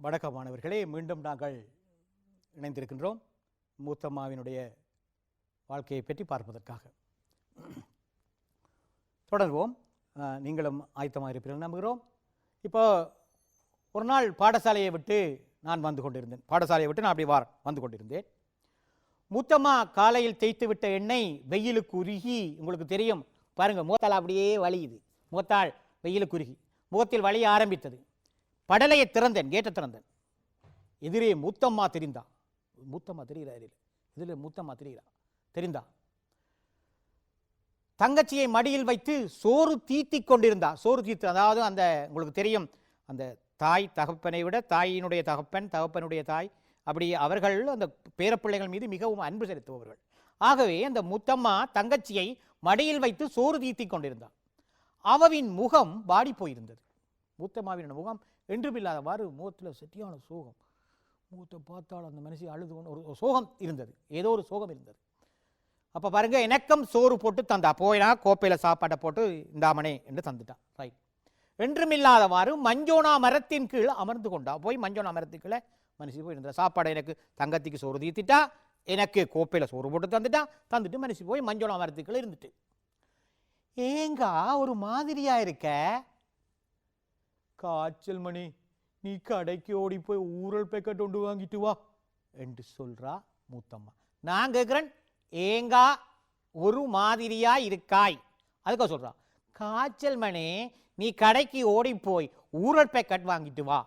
வணக்கம் மாணவர்களே, மீண்டும் நாங்கள் இணைந்திருக்கின்றோம் மூத்தம்மாவினுடைய வாழ்க்கையை பற்றி பார்ப்பதற்காக. தொடர்வோம். நீங்களும் ஆயத்தமாக இருப்பீர்கள் நம்புகிறோம். இப்போ ஒரு நாள் பாடசாலையை விட்டு நான் வந்து கொண்டிருந்தேன். நான் அப்படி வந்து கொண்டிருந்தேன். மூத்தம்மா காலையில் தேய்த்து விட்ட எண்ணெய் வெயிலுக்கு உருகி, உங்களுக்கு தெரியும் பாருங்கள், மூத்தால் அப்படியே வலியுது. மூத்தாள் வெயிலுக்கு உருகி முகத்தில் வலிய ஆரம்பித்தது. படலையை திறந்தேன், கேட்டை திறந்தேன். எதிரே மூத்தம்மா தெரிந்தா. மூத்தம்மா தெரிகிறார், இதில் மூத்தம்மா தெரிந்தா. தங்கச்சியை மடியில் வைத்து சோறு தீத்தி கொண்டிருந்தா. சோறு தீத்து, அதாவது அந்த உங்களுக்கு தெரியும், அந்த தாய் தகப்பனை விட தாயினுடைய தகப்பன், தகப்பனுடைய தாய், அப்படி அவர்கள் அந்த பேரப்பிள்ளைகள் மீது மிகவும் அன்பு செலுத்துபவர்கள். ஆகவே அந்த மூத்தம்மா தங்கச்சியை மடியில் வைத்து சோறு தீத்தி கொண்டிருந்தார். அவவின் முகம் வாடி போயிருந்தது. மூத்தம்மாவின் முகம் என்றுமில்லாதவாறு முகத்தில் சட்டியான சோகம். முகத்தை பார்த்தால் அந்த மனுஷி அழுது கொண்டு ஒரு சோகம் இருந்தது, ஏதோ ஒரு சோகம் இருந்தது. அப்போ பாருங்க, எனக்கம் சோறு போட்டு தந்தா. போயினா கோப்பையில் சாப்பாட்டை போட்டு இந்தாமனே என்று தந்துட்டான். ரைட். என்றுமில்லாதவாறு மஞ்சோனா மரத்தின் கீழ் அமர்ந்து கொண்டா. போய் மஞ்சோனா மரத்தின் கீழே மனுஷி போய் இருந்த. சாப்பாடை எனக்கு தங்கத்திக்கு சோறு தீத்திட்டா, எனக்கு கோப்பையில் சோறு போட்டு தந்துட்டு மனுஷி போய் மஞ்சோனா மரத்துக்குள்ள இருந்துட்டு, ஏங்கா ஒரு மாதிரியா இருக்க, காய்ச்சல் மணி, நீ கடைக்கு ஓடி போய் ஊரல் பேக்கெட் ஒன்று வாங்கிட்டு வா என்று சொல்றா மூத்தம்மா. நான் கேட்கிறேன், ஏங்கா ஒரு மாதிரியா இருக்காய், அதுக்காக சொல்றா, காய்ச்சல் மணி நீ கடைக்கு ஓடி போய் ஊரல் பேக்கெட் வாங்கிட்டு வா.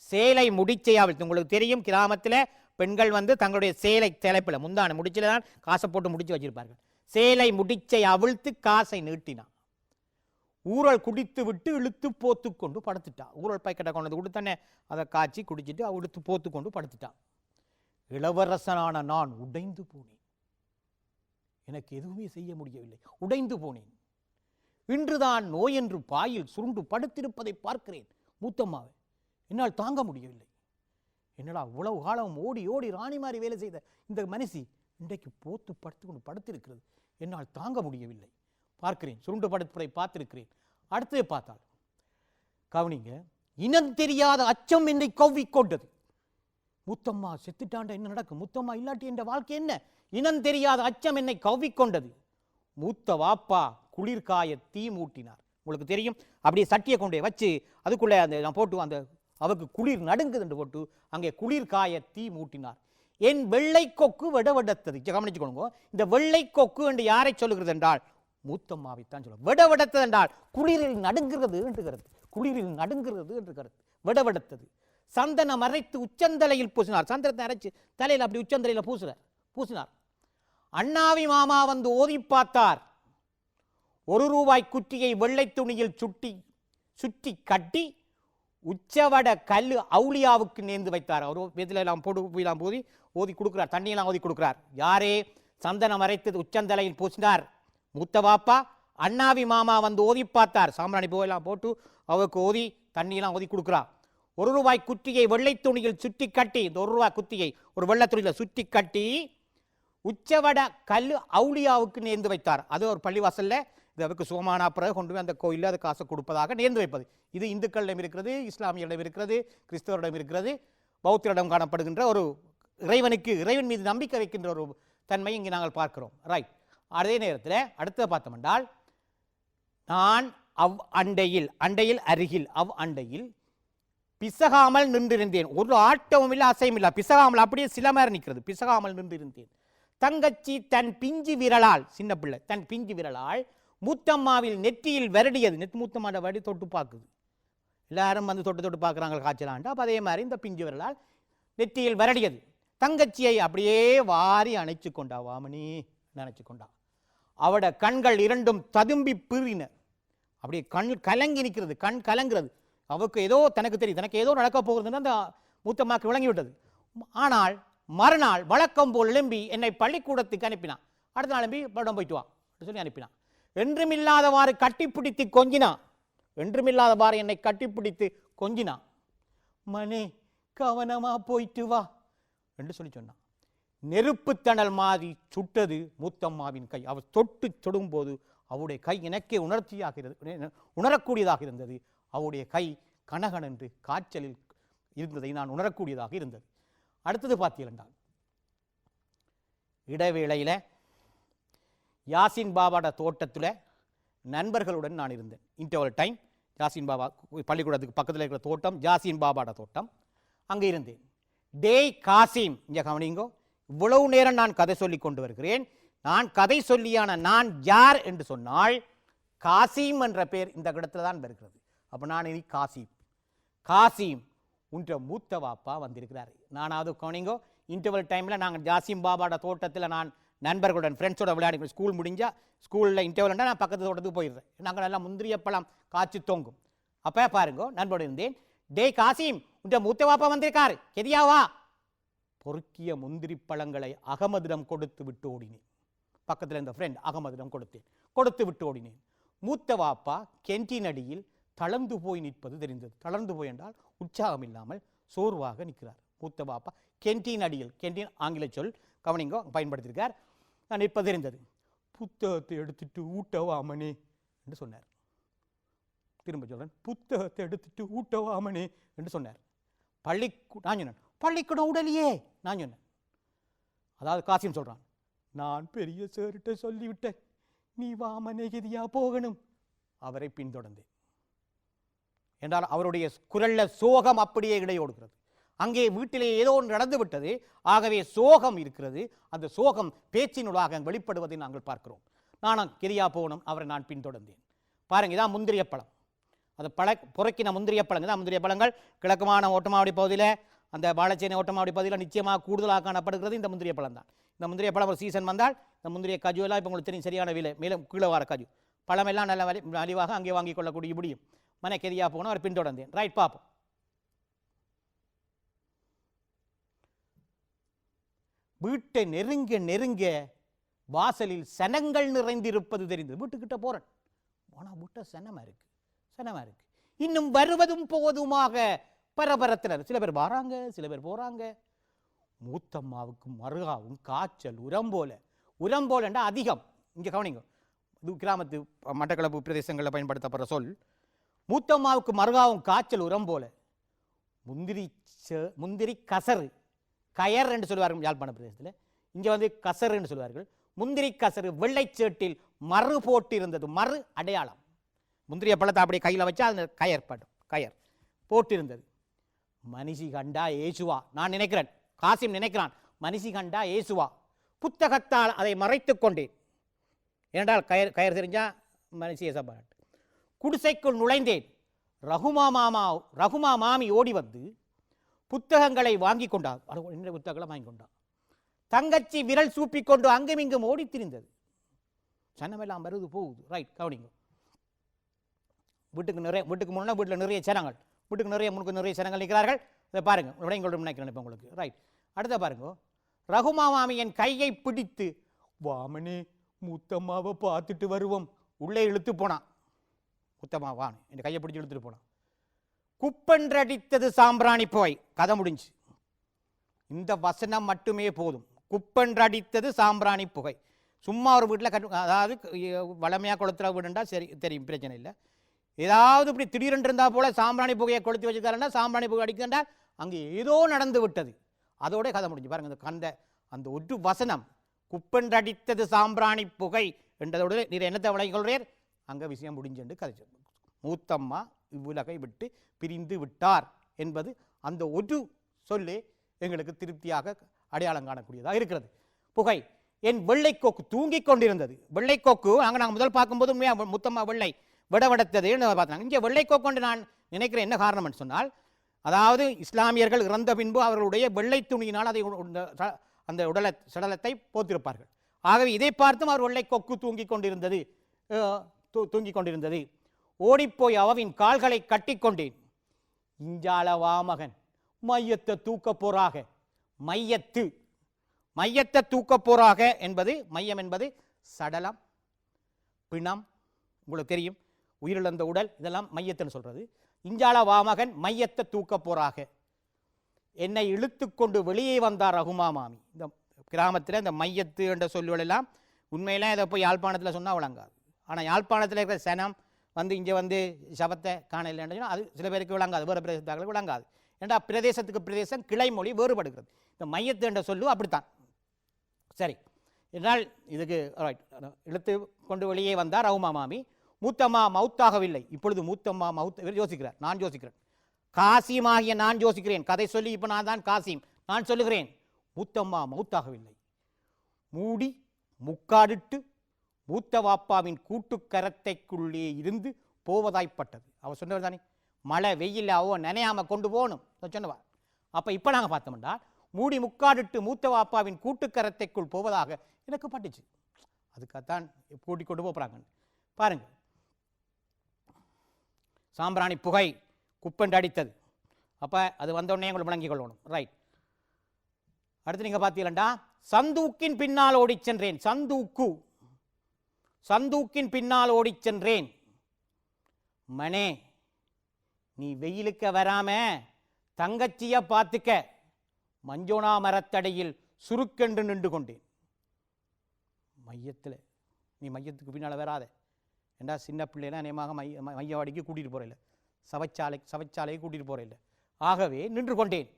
சேலை முடிச்சை அவிழ்த்து, உங்களுக்கு தெரியும் கிராமத்தில் பெண்கள் தங்களுடைய சேலை தலைப்பில் முந்தான முடிச்சில தான் காசை போட்டு முடிச்சு வச்சிருப்பார்கள். சேலை முடிச்சை அவிழ்த்து காசை நீட்டினான். ஊரல் குடித்து விட்டு இழுத்து போத்து கொண்டு படுத்துட்டான். ஊரல் பாக்கெட்டை கொண்டு கொடுத்தானே, அதை காய்ச்சி குடிச்சிட்டு இழுத்து போத்து கொண்டு படுத்துட்டான். இளவரசனான நான் உடைந்து போனேன். எனக்கு எதுவுமே செய்ய முடியவில்லை, உடைந்து போனேன். இன்றுதான் நோயென்று பாயில் சுருண்டு படுத்திருப்பதை பார்க்கிறேன். மூத்தம்மாவை என்னால் தாங்க முடியவில்லை. என்னடா உழவு காலம் ஓடி ஓடி ராணி மாதிரி வேலை செய்த இந்த மனுஷி இன்றைக்கு போத்து படுத்துக்கொண்டு படுத்திருக்கிறது. என்னால் தாங்க முடியவில்லை. பார்க்கிறேன், சுருண்டு படுப்பதை பார்த்திருக்கிறேன். அடுத்தது பார்த்தால் கவனிங்க, இனம் தெரியாத அச்சம் என்னை கவ்விக்கொண்டது. மூத்தம்மா செத்துட்டாண்ட என்ன நடக்கும், மூத்தம்மா இல்லாட்டி என்ற வாழ்க்கை என்ன? இனம் தெரியாத அச்சம் என்னை கவ்விக்கொண்டது. மூத்த வாப்பா குளிர்காய தீ மூட்டினார். உங்களுக்கு தெரியும், அப்படியே சட்டியை கொண்டே வச்சு அதுக்குள்ளே அந்த நான் போட்டு அந்த அவருக்கு குளிர் நடுங்குது என்று போட்டு அங்கே குளிர்காய தீ மூட்டினார். என் வெள்ளை கொக்கு விடவெடுத்தது. கவனிச்சுக்கொள்ளுங்க, இந்த வெள்ளை கொக்கு என்று யாரை சொல்லுகிறது என்றால் மூத்தம்மாவைத்தான் சொல்லுவோம். விடவெடுத்தது என்றால் குளிரில் நடுங்கிறது என்று, குளிரில் நடுங்கிறது என்று கருத்து. விடவெடுத்தது. சந்தனம் அரைத்து உச்சந்தலையில் பூசினார். சந்தனத்தை அரைச்சு தலையில் அப்படி உச்சந்தலையில் பூசினார். அண்ணாவி மாமா ஓதி பார்த்தார். 1 ரூபாய் குற்றியை வெள்ளை துணியில் சுற்றி கட்டி உச்சவட கல்லு அவுளியாவுக்கு நேர்ந்து வைத்தார். அவர் இதில் எல்லாம் போதி ஓதி கொடுக்கிறார், தண்ணியெல்லாம் ஓதி கொடுக்கிறார். யாரே? சந்தனம் அரைத்து உச்சந்தலையில் பூசினார் மூத்தவாப்பா. அண்ணாவி மாமா ஓதி பார்த்தார். சாம்பிராணி போயெல்லாம் போட்டு அவருக்கு ஓதி தண்ணியெல்லாம் ஓதி கொடுக்கிறார். 1 ரூபாய் குற்றியை வெள்ளை துணியில் சுற்றி கட்டி, இந்த 1 ரூபாய் குத்தியை ஒரு வெள்ளை துணியில் சுற்றி கட்டி உச்சவட கல்லு அவுளியாவுக்கு நேர்ந்து வைத்தார். அது ஒரு பள்ளிவாசல்ல இது அவருக்கு சுகமானா பிறகு கொண்டு போய் அந்த கோயிலில் அது காசை கொடுப்பதாக நேர்ந்து வைப்பது. இது இந்துக்களிடம் இருக்கிறது, இஸ்லாமியரிடம் இருக்கிறது, கிறிஸ்தவரிடம் இருக்கிறது, பௌத்தரிடம் காணப்படுகின்ற ஒரு இறைவன் மீது நம்பிக்கை வைக்கின்ற ஒரு தன்மை இங்கே நாங்கள் பார்க்கிறோம். ரைட். அதே நேரத்தில் அடுத்த பார்த்தோம் என்றால், நான் அண்டையில் அருகில் அண்டையில் பிசகாமல் நின்றிருந்தேன். ஒரு ஆட்டமும் இல்லை, அசையும் இல்லை. பிசகாமல் அப்படியே சில மாதிரி நிற்கிறது. பிசகாமல் நின்றிருந்தேன். தங்கச்சி தன் பிஞ்சு விரலால், சின்ன பிள்ளை தன் பிஞ்சு விரலால் மூத்தம்மாவில் நெற்றியில் வருடியது. மூத்தம்மாட வடி தொட்டு பார்க்குது. எல்லாரும் தொட்டு பார்க்குறாங்க காய்ச்சலான்ட்டு. அப்போ அதே மாதிரி இந்த பிஞ்சு விரலால் நெற்றியில் வருடியது. தங்கச்சியை அப்படியே வாரி அணைச்சு கொண்டா. வாமணி நினைச்சு கொண்டா. அவட கண்கள் இரண்டும் ததும்பி பீறின. அப்படியே கண் கலங்கி நிற்கிறது, கண் கலங்கிறது. அவருக்கு ஏதோ தனக்கு தெரியும், தனக்கு ஏதோ நடக்க போகிறதுன்னு அந்த மூத்தம்மாக்கு விளங்கிவிட்டது. ஆனால் மறுநாள் வழக்கம் போல் எழும்பி என்னை பள்ளிக்கூடத்துக்கு அனுப்பினான். அடுத்த நாள் எழும்பி படம் போயிட்டு வா சொல்லி அனுப்பினான். என்றுமில்லாதவாறு கட்டிப்பிடித்து கொஞ்சினான். என்றுமில்லாதவாறு என்னை கட்டிப்பிடித்து கொஞ்சினான். மனே கவனமா போயிட்டு வா என்று சொல்லி சொன்னான். நெருப்புத்தணல் மாதிரி சுட்டது மூத்தம்மாவின் கை. அவர் தொடும்போது அவருடைய கை எனக்கே உணரக்கூடியதாக இருந்தது. அவருடைய கை கனகனென்று காய்ச்சலில் இருந்ததை நான் உணரக்கூடியதாக இருந்தது. அடுத்தது பார்த்தீங்கன்னா, இடைவேளையில் யாசின் பாபாட தோட்டத்தில் நண்பர்களுடன் நான் இருந்தேன். இன்டர்வல் டைம் யாசின் பாபா பள்ளிக்கூடத்துக்கு பக்கத்தில் இருக்கிற தோட்டம் யாசின் பாபாட தோட்டம், அங்கே இருந்தேன். டேய் காசிம், இங்கே கவனிங்கோ, இவ்வளவு நேரம் நான் கதை சொல்லி கொண்டு வருகிறேன். நான் கதை சொல்லியான நான் யார் என்று சொன்னால் காசிம் என்ற பெயர் இந்த இடத்துல தான் வருகிறது. அப்போ நான் இனி காசிம். காசிம் உன்ற மூத்த பாப்பா வந்திருக்கிறார். நானாவது கவனிங்கோ, இன்டர்வல் டைமில் நாங்கள் ஜாசிம் பாபாட தோட்டத்தில் நான் நண்பர்களுடன் ஃப்ரெண்ட்ஸோட விளையாடி ஸ்கூல் முடிஞ்சால் ஸ்கூலில் இன்டர்வல்னா நான் பக்கத்து தோட்டத்துக்கு போயிடுறேன். நாங்கள் எல்லாம் முந்திரிய பழம் காய்ச்சி தொங்கும். அப்போ பாருங்கோ, நண்பரோடு இருந்தேன். டே காசிம், உன்ற மூத்த பாப்பா வந்திருக்காரு, கெதியாவா? பொறுக்கிய முந்திரி பழங்களை அகமதிடம் கொடுத்து விட்டு ஓடினேன். பக்கத்தில் இருந்த ஃப்ரெண்ட் அகமதிடம் கொடுத்து விட்டு ஓடினேன். மூத்த பாப்பா கென்டீன் அடியில் தளர்ந்து போய் நிற்பது தெரிந்தது. தளர்ந்து போய் என்றால் உற்சாகம் இல்லாமல் சோர்வாக நிற்கிறார் மூத்த பாப்பா. கென்டீன் அடியில், கென்டீன் ஆங்கில சொல் கவனிங்கோ, பயன்படுத்தியிருக்கார். நான் நிற்பது தெரிந்தது. புத்தகத்தை எடுத்துட்டு ஊட்டவாமனே என்று சொன்னார். திரும்ப சொல்றேன், புத்தகத்தை எடுத்துட்டு ஊட்டவாமனே என்று சொன்னார். நான் சொன்னேன், பள்ளிக்கூடம் உடலையே நான் சொன்னேன். அதாவது காசிம் சொல்றான், நான் பெரிய சேரிட்ட சொல்லிவிட்டேன், நீ வாமனே கதியா போகணும். அவரை பின்தொடர்ந்தேன். என்றால் அவருடைய குரல்ல சோகம் அப்படியே இடையோடுகிறது. அங்கே வீட்டிலே ஏதோ ஒன்று நடந்து விட்டது, ஆகவே சோகம் இருக்கிறது. அந்த சோகம் பேச்சினூடாக வெளிப்படுவதை நாங்கள் பார்க்கிறோம். நானும் கெரியா போகணும், அவரை நான் பின்தொடர்ந்தேன். பாருங்க, இதான் முந்திரிய பழம். அது புறக்கின முந்திரிய பழங்கள் தான். முந்திரிய பழங்கள் கிழக்குமான ஓட்டமாவடி பகுதியில், அந்த வாழைச்சேனை ஓட்டமாவடி பகுதியில் நிச்சயமாக கூடுதலாக காணப்படுகிறது இந்த முந்திரிய பழம் தான். இந்த முந்திரிய பழம் ஒரு சீசன் வந்தால் இந்த முந்திரிய கஜு எல்லாம் இப்போ உங்களுக்கு தெரியும், சரியான விலை, மேலும் கீழே வர கஜு பழமெல்லாம் நல்ல மலிவாக அங்கே வாங்கிக் கொள்ளக்கூடிய முடியும். மனை கெரியா போகணும், அவர் பின்தொடர்ந்தேன். ரைட், பார்ப்போம். வீட்டை நெருங்க நெருங்க வாசலில் சனங்கள் நிறைந்திருப்பது தெரிந்தது. வீட்டுக்கிட்ட போறேன், ஆனால் வீட்டை சனமா இருக்கு. இன்னும் வருவதும் போவதுமாக பரபரத்தினர். சில பேர் வராங்க, சில பேர் போறாங்க. மூத்தம்மாவுக்கும் மருகாவும் காய்ச்சல் உரம் போலண்டா அதிகம். இங்கே கவனிங்க, இது கிராமத்து மட்டக்களப்பு பிரதேசங்களில் பயன்படுத்தப்படுற சொல். மூத்தம்மாவுக்கு மருகாவும் காய்ச்சல் உரம் போல. முந்திரி கசரு, கயர் என்று சொல்வார்கள் யாழ்ப்பாண பிரதேசத்தில். இங்கே வந்து கசரு என்று சொல்வார்கள். முந்திரி கசரு வெள்ளைச்சேட்டில் மறு போட்டிருந்தது. மறு அடையாளம். முந்திரிய பழத்தை அப்படியே கையில் வச்சா அந்த கயர் போட்டிருந்தது. மனிஷி கண்டா ஏசுவா, நான் நினைக்கிறேன், காசிம் நினைக்கிறான், மனிஷி கண்டா ஏசுவா. புத்தகத்தால் அதை மறைத்துக் கொண்டேன். ஏனென்றால் கயர் தெரிஞ்சா மனிஷி ஏசப்பாட்டு. குடிசைக்குள் நுழைந்தேன். ரகுமா மாமி ஓடி வந்து புத்தகங்களை வாங்கி கொண்டார். புத்தகங்களை வாங்கி கொண்டார். தங்கச்சி விரல் சூப்பிக்கொண்டு அங்கும் இங்கும் ஓடி திரிந்தது. சனமெல்லாம் வருது போகுது. ரைட், கவனிங்க. வீட்டுக்கு முன்னா வீட்டில் நிறைய சனங்கள், முன்னுக்கு நிறைய சனங்கள் நிற்கிறார்கள். இதை பாருங்க, நினைக்கிறேன் உங்களுக்கு. ரைட், அடுத்த பாருங்க. ரகுமா மாமி என் கையை பிடித்து, வாமனே மூத்தம்மாவை பார்த்துட்டு வருவோம், உள்ளே இழுத்து போனான். மூத்தம்மா வான் என் கையை பிடிச்சி இழுத்துட்டு போனான். குப்பென்றடித்தது சாம்பிராணி புகை. கதை முடிஞ்சு. இந்த வசனம் மட்டுமே போதும். குப்பென்றடித்தது சாம்பிராணி புகை. சும்மா ஒரு வீட்டில் அதாவது வளமையாக கொளுத்துற வீடுண்டா சரி, தெரியும், பிரச்சனை இல்லை. ஏதாவது இப்படி திடீரென்று இருந்தால் போல சாம்பிராணி புகையை கொளுத்தி வச்சுக்காரண்டா, சாம்பிராணி புகை அடிக்கின்றால் அங்கே ஏதோ நடந்து விட்டது. அதோட கதை முடிஞ்சு. பாருங்க, அந்த ஒரு வசனம், குப்பென்றடித்தது சாம்பிராணி புகை என்றதோடு நீர் என்னத்தை விளங்கிக் கொள்றீர், அங்கே விஷயம் முடிஞ்சென்று கதை. மூத்தம்மா இவ்வுலகை விட்டு பிரிந்து விட்டார் என்பது அந்த ஒரு சொல்லே எங்களுக்கு திருப்தியாக அடையாளம் காணக்கூடியதாக இருக்கிறது. புகை. என் வெள்ளைக்கோக்கு தூங்கிக் கொண்டிருந்தது. வெள்ளைக்கோக்கு அங்கே நாங்கள் முதல் பார்க்கும்போது உண்மையாக முத்தம்மா வெள்ளை விடவெடுத்தது பார்த்தாங்க. இங்கே வெள்ளைக்கோக்கு கொண்டு நான் நினைக்கிறேன் என்ன காரணம் என்று சொன்னால், அதாவது இஸ்லாமியர்கள் இறந்த பின்பு அவர்களுடைய வெள்ளை துணியினால் அதை அந்த சடலத்தை போத்திருப்பார்கள். ஆகவே இதை பார்த்தும் அவர் வெள்ளைக்கொக்கு தூங்கிக் கொண்டிருந்தது. ஓடிப்போய் அவவின் கால்களை கட்டிக்கொண்டேன். இஞ்சால வாமகன் மையத்தை தூக்க போறாக. மையத்தை தூக்க போறாக என்பது, மையம் என்பது சடலம், பிணம், உங்களுக்கு தெரியும், உயிரிழந்த உடல், இதெல்லாம் மையத்துன்னு சொல்றது. இஞ்சால வாமகன் மையத்தை தூக்க போறாக. என்னை இழுத்து கொண்டு வெளியே வந்தார் ரகுமா மாமி. இந்த கிராமத்தில் இந்த மையத்து என்ற சொல்லுகள் எல்லாம் உண்மையில இதை போய் யாழ்ப்பாணத்தில் சொன்னால் விளங்காது. ஆனால் யாழ்ப்பாணத்தில் இருக்கிற சனம் வந்து இங்கே வந்து சபத்தை காண இல்லைன்னு அது சில பேருக்கு விளங்காது, வேறு பிரதேசத்தார்களுக்கு விளங்காது. ஏண்டா பிரதேசத்துக்கு பிரதேசம் கிளை மொழி வேறுபடுகிறது. இந்த மையத்து என்ற சொல்லு அப்படித்தான். சரி, என்னால் இதுக்கு இழுத்து கொண்டு வெளியே வந்தார் ரவுமா மாமி. மூத்தம்மா மவுத்தாகவில்லை. இப்பொழுது மூத்தம்மா யோசிக்கிறார். நான் யோசிக்கிறேன், காசிமாகிய நான் யோசிக்கிறேன். கதை சொல்லி இப்போ நான் தான் காசிம். நான் சொல்லுகிறேன், மூத்தம்மா மவுத்தாகவில்லை. மூடி முக்காடிட்டு மூத்த வாப்பாவின் கூட்டுக்கரத்தைக்குள்ளே இருந்து போவதாய்ப்பட்டது. அவர் சொன்னவர் தானே, மழை வெயில் அவ நனையாமல் கொண்டு போகணும் சொன்னவா. அப்போ இப்போ நாங்கள் பார்த்தோம்னா மூடி முக்காடிட்டு மூத்த வாப்பாவின் கூட்டுக்கரத்தைக்குள் போவதாக எனக்கு பட்டுச்சு. அதுக்காகத்தான் கூட்டிக் கொண்டு போகிறாங்க. பாருங்க, சாம்பிராணி புகை குப்பென்று அடித்தது. அப்போ அது வந்தோடனே உங்களுக்கு விளங்கிக் கொள்ளணும். ரைட். அடுத்து நீங்கள் பார்த்தீங்களா, சந்தூக்கின் பின்னால் ஓடிச் சென்றேன். சந்தூக்கின் பின்னால் ஓடிச் சென்றேன். மனே, நீ வெயிலுக்க வராம தங்கச்சிய பார்த்துக்க. மஞ்சோனா மரத்தடையில் சுருக்கென்று நின்று கொண்டேன். மையத்தில் நீ மையத்துக்கு பின்னால் வராத. ஏண்டா சின்ன பிள்ளைனா நேமாக மையவாடிக்கு கூட்டிகிட்டு போகிறேன், சவைச்சாலையை கூட்டிகிட்டு போகிறேன். ஆகவே நின்று கொண்டேன்.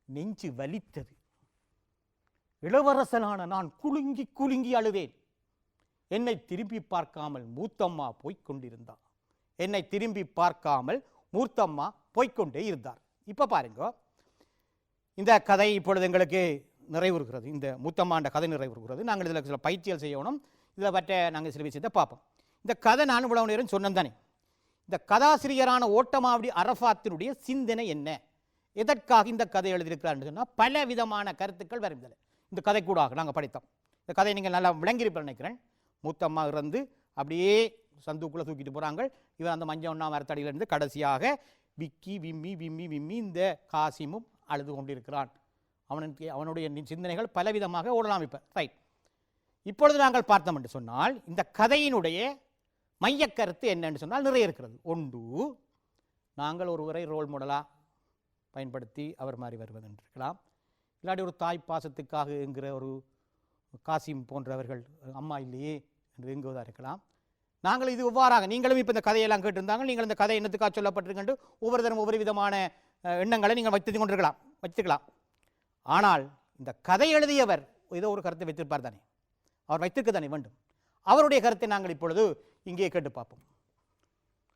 நெஞ்சு வலித்தது. இளவரசனான நான் குலுங்கி குலுங்கி அழுதேன். என்னை திரும்பி பார்க்காமல் மூத்தம்மா போய்கொண்டிருந்தார். என்னை திரும்பி பார்க்காமல் மூத்தம்மா போய்கொண்டே இருந்தார். இப்போ பாருங்க, இந்த கதை இப்பொழுது எங்களுக்கு நிறைவுறுகிறது. இந்த மூத்தம்மாண்ட கதை நிறைவுறுகிறது. நாங்கள் இதில் சில பயிற்சிகள் செய்யணும். இதில் பற்ற நாங்கள் சில விஷயத்தை பார்ப்போம். இந்த கதை நான் இவ்வளவு நேரம் சொன்னேன் தானே. இந்த கதாசிரியரான ஓட்டமாவடி அரஃபாத்தினுடைய சிந்தனை என்ன, எதற்காக இந்த கதை எழுதியிருக்கிறார் சொன்னால் பல விதமான கருத்துக்கள் வரும். இந்த கதை கூட நாங்கள் படித்தோம். இந்த கதை நீங்கள் நல்லா விளங்கியிருப்பேன் நினைக்கிறேன். மூத்தம்மா இறந்து அப்படியே சந்துக்குள்ளே தூக்கிட்டு போகிறாங்க. இவன் அந்த மஞ்சள் ஒன்றா மரத்தடியிலிருந்து கடைசியாக விக்கி விம்மி விம்மி விம்மி இந்த காசிமும் அழுது கொண்டிருக்கிறான். அவனுடைய சிந்தனைகள் பலவிதமாக ஓடலாம். இப்போ ரைட். இப்பொழுது நாங்கள் பார்த்தோம் என்று சொன்னால் இந்த கதையினுடைய மையக்கருத்து என்னன்னு சொன்னால் நிறைய இருக்கிறது. ஒன்று, நாங்கள் ஒருவரை ரோல் மாடலாக பயன்படுத்தி அவர் மாதிரி வருவது இருக்கலாம். இல்லாட்டி ஒரு தாய் பாசத்துக்காக என்கிற ஒரு காசிம் போன்றவர்கள் அம்மா இல்லையே என்று எங்குவதாக இருக்கலாம். நாங்கள் இது எவ்வாறாக நீங்களும் இப்போ இந்த கதையெல்லாம் கேட்டிருந்தாங்க. நீங்கள் இந்த கதை என்னத்துக்காக சொல்லப்பட்டிருக்கின்ற ஒவ்வொரு தரம் ஒவ்வொரு விதமான எண்ணங்களை நீங்கள் வச்சுக்கலாம். ஆனால் இந்த கதை எழுதியவர் ஏதோ ஒரு கருத்தை வைத்திருப்பார் தானே, அவர் வைத்திருக்க தானே வேண்டும். அவருடைய கருத்தை நாங்கள் இப்பொழுது இங்கே கேட்டு பார்ப்போம்.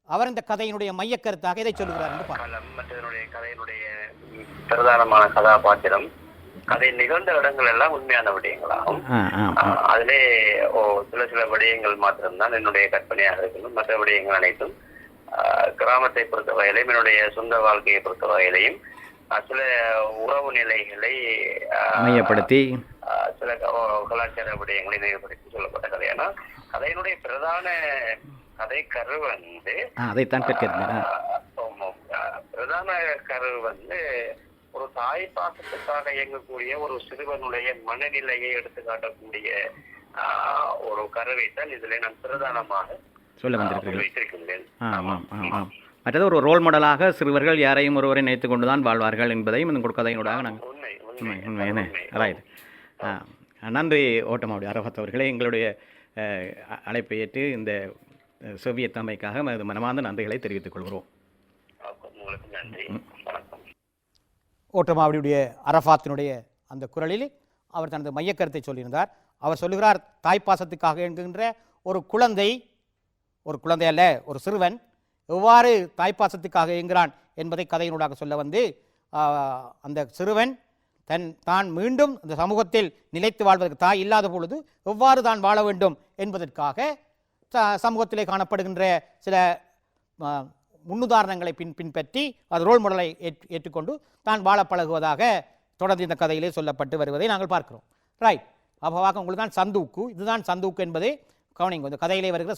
அவர் இந்த கதையினுடைய மையக்கருத்தாக இதை சொல்லுகிறார் என்று பார்ப்போம். கதையினுடைய பிரதானமான கதாபாத்திரம் கதை நிகழ்ந்த இடங்கள் எல்லாம் உண்மையான விடயங்களாகும். அதிலே சில விடயங்கள் மாத்திரம்தான் என்னுடைய கற்பனையாக இருக்கணும். மற்ற விடயங்கள் அனைத்தும் கிராமத்தை பொறுத்த வகையிலையும் என்னுடைய சொந்த வாழ்க்கையை பொறுத்த வகையிலையும் சில உறவு நிலைகளை மையப்படுத்தி சில கலாச்சார விடயங்களை நிலைப்படுத்தி சொல்லப்பட்ட கதை. ஏன்னா கதையினுடைய பிரதான கதை கரு வந்து பிரதான கரு வந்து ஒரு தாய் பாசத்துக்காக இயங்கக்கூடிய ஒரு சிறுவனுடைய மனநிலையை எடுத்து காட்டக்கூடிய ஒரு கருவைத்தான் இதுல நான் பிரதானமாக சொல்ல வைத்திருக்கின்றேன். மற்றது ஒரு ரோல் மாடலாக சிறுவர்கள் யாரையும் ஒருவரை நினைத்துக் கொண்டுதான் வாழ்வார்கள் என்பதையும் இந்த கதையினூடாக நாங்கள் ரைட். நன்றி ஓட்டமாவடி அரஃபாத் அவர்களே. எங்களுடைய அழைப்பை ஏற்று இந்த சோவியத் அமைக்காக மனமார்ந்த நன்றிகளை தெரிவித்துக் கொள்கிறோம். ஓட்டமாவடியுடைய அரஃபாத்தினுடைய அந்த குரலில் அவர் தனது மையக்கருத்தை சொல்லியிருந்தார். அவர் சொல்லுகிறார், தாய்ப்பாசத்துக்காக என்கின்ற ஒரு குழந்தை அல்ல, ஒரு சிறுவன் எவ்வாறு தாய்ப்பாசத்துக்காக இயங்குகிறான் என்பதை கதையினூடாக சொல்ல வந்து அந்த சிறுவன் தான் மீண்டும் அந்த சமூகத்தில் நிலைத்து வாழ்வதற்கு தாய் இல்லாத பொழுது எவ்வாறு தான் வாழ வேண்டும் என்பதற்காக சமூகத்திலே காணப்படுகின்ற சில முன்னுதாரணங்களை பின்பற்றி அது ரோல் மாடலை ஏற்றுக்கொண்டு தான் வாழ பழகுவதாக தொடர்ந்து இந்த கதையிலே சொல்லப்பட்டு வருவதை நாங்கள் பார்க்கிறோம். ரைட். அப்போ பார்க்க உங்களுக்கு தான் சந்தூக்கு, இதுதான் சந்தூக்கு என்பதே கவனிங்க. இந்த கதையிலே வருகிற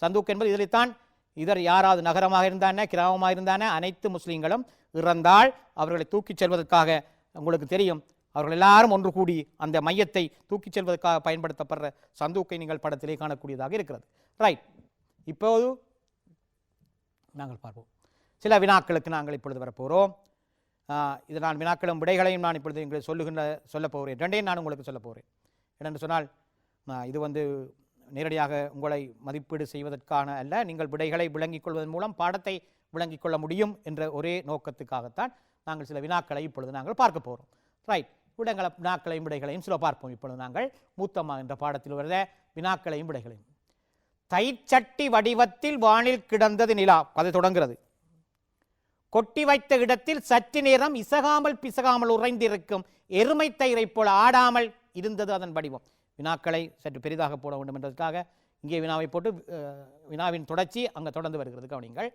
சந்தூக்கு என்பது இதில்தான் இதர் யாராவது நகரமாக இருந்தானே கிராமமாக இருந்தானே அனைத்து முஸ்லீம்களும் இறந்தால் அவர்களை தூக்கிச் செல்வதற்காக உங்களுக்கு தெரியும் அவர்கள் எல்லாரும் ஒன்று கூடி அந்த மையத்தை தூக்கிச் செல்வதற்காக பயன்படுத்தப்படுற சந்தூக்கை நீங்கள் படத்திலே காணக்கூடியதாக இருக்கிறது. ரைட். இப்போது நாங்கள் பார்ப்போம். சில வினாக்களுக்கு நாங்கள் இப்பொழுது வரப்போகிறோம். இது நான் வினாக்களும் விடைகளையும் நான் இப்பொழுது எங்களுக்கு சொல்ல போகிறேன். ரெண்டையும் நான் உங்களுக்கு சொல்ல போகிறேன். என்னென்று சொன்னால் இது வந்து நேரடியாக உங்களை மதிப்பீடு செய்வதற்கான அல்ல, நீங்கள் விடைகளை விளங்கிக் கொள்வதன் மூலம் பாடத்தை விளங்கிக் கொள்ள முடியும் என்ற ஒரே நோக்கத்துக்காகத்தான் நாங்கள் சில வினாக்களை இப்பொழுது நாங்கள் பார்க்க போகிறோம். ரைட், வினாக்களையும் விடைகளையும் சில பார்ப்போம். இப்பொழுது நாங்கள் மூத்தம்மா என்ற பாடத்தில் வருத வினாக்களையும் விடைகளையும். தைச்சட்டி வடிவத்தில் வானில் கிடந்தது நிலா, கதை தொடங்குகிறது. கொட்டி வைத்த இடத்தில் சற்று நேரம் இசகாமல் பிசகாமல் உறைந்திருக்கும் எருமை தயிரை போல ஆடாமல் இருந்தது அதன் வடிவம். வினாக்களை சற்று பெரிதாக போட வேண்டும் என்பதற்காக இங்கே வினாவை போட்டு வினாவின் தொடர்ச்சி அங்கே தொடர்ந்து வருகிறது, கவனிங்கள்.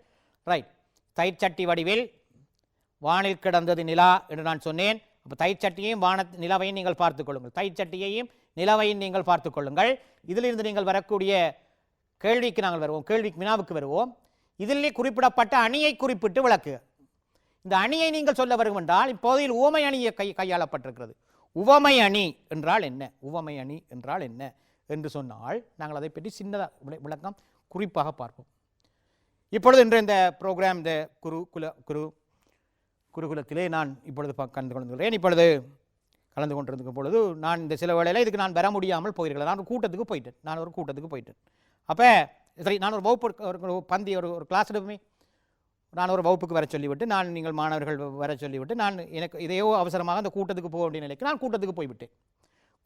ரைட், தைச்சட்டி வடிவில் வானில் கிடந்தது நிலா என்று நான் சொன்னேன். அப்போ தைச்சட்டியையும் நிலவையும் நீங்கள் பார்த்துக் கொள்ளுங்கள். தைச்சட்டியையும் நிலவையும் நீங்கள் பார்த்துக் கொள்ளுங்கள். இதிலிருந்து நீங்கள் வரக்கூடிய கேள்விக்கு நாங்கள் வருவோம், கேள்விக்கு வினாவுக்கு வருவோம். இதிலே குறிப்பிடப்பட்ட அணியை குறிப்பிட்டு விளக்கு. இந்த அணியை நீங்கள் சொல்ல வரும் என்றால் இப்போதையில் உவமை அணியை கையாளப்பட்டிருக்கிறது. உவமை அணி என்றால் என்ன, உவமை அணி என்றால் என்ன என்று சொன்னால் நாங்கள் அதை பற்றி சின்னதாக விளக்கம் குறிப்பாக பார்ப்போம். இப்பொழுது இன்று இந்த ப்ரோக்ராம் இந்த குருகுலத்திலே நான் இப்பொழுது கலந்து கொள்கிறேன். இப்பொழுது கலந்து கொண்டிருக்கும் பொழுது நான் இந்த சில வேளையில் இதுக்கு நான் வர முடியாமல் போயிருக்கிறேன். நான் ஒரு கூட்டத்துக்கு போயிட்டேன். அப்போ சரி, நான் ஒரு வகுப்பு பந்தி ஒரு கிளாஸ் எடுப்போமே, நான் ஒரு வகுப்புக்கு வர சொல்லிவிட்டு நீங்கள் மாணவர்கள் வர சொல்லிவிட்டு எனக்கு இதையோ அவசரமாக அந்த கூட்டத்துக்கு போக வேண்டிய நிலைக்கு நான் கூட்டத்துக்கு போய்விட்டேன்.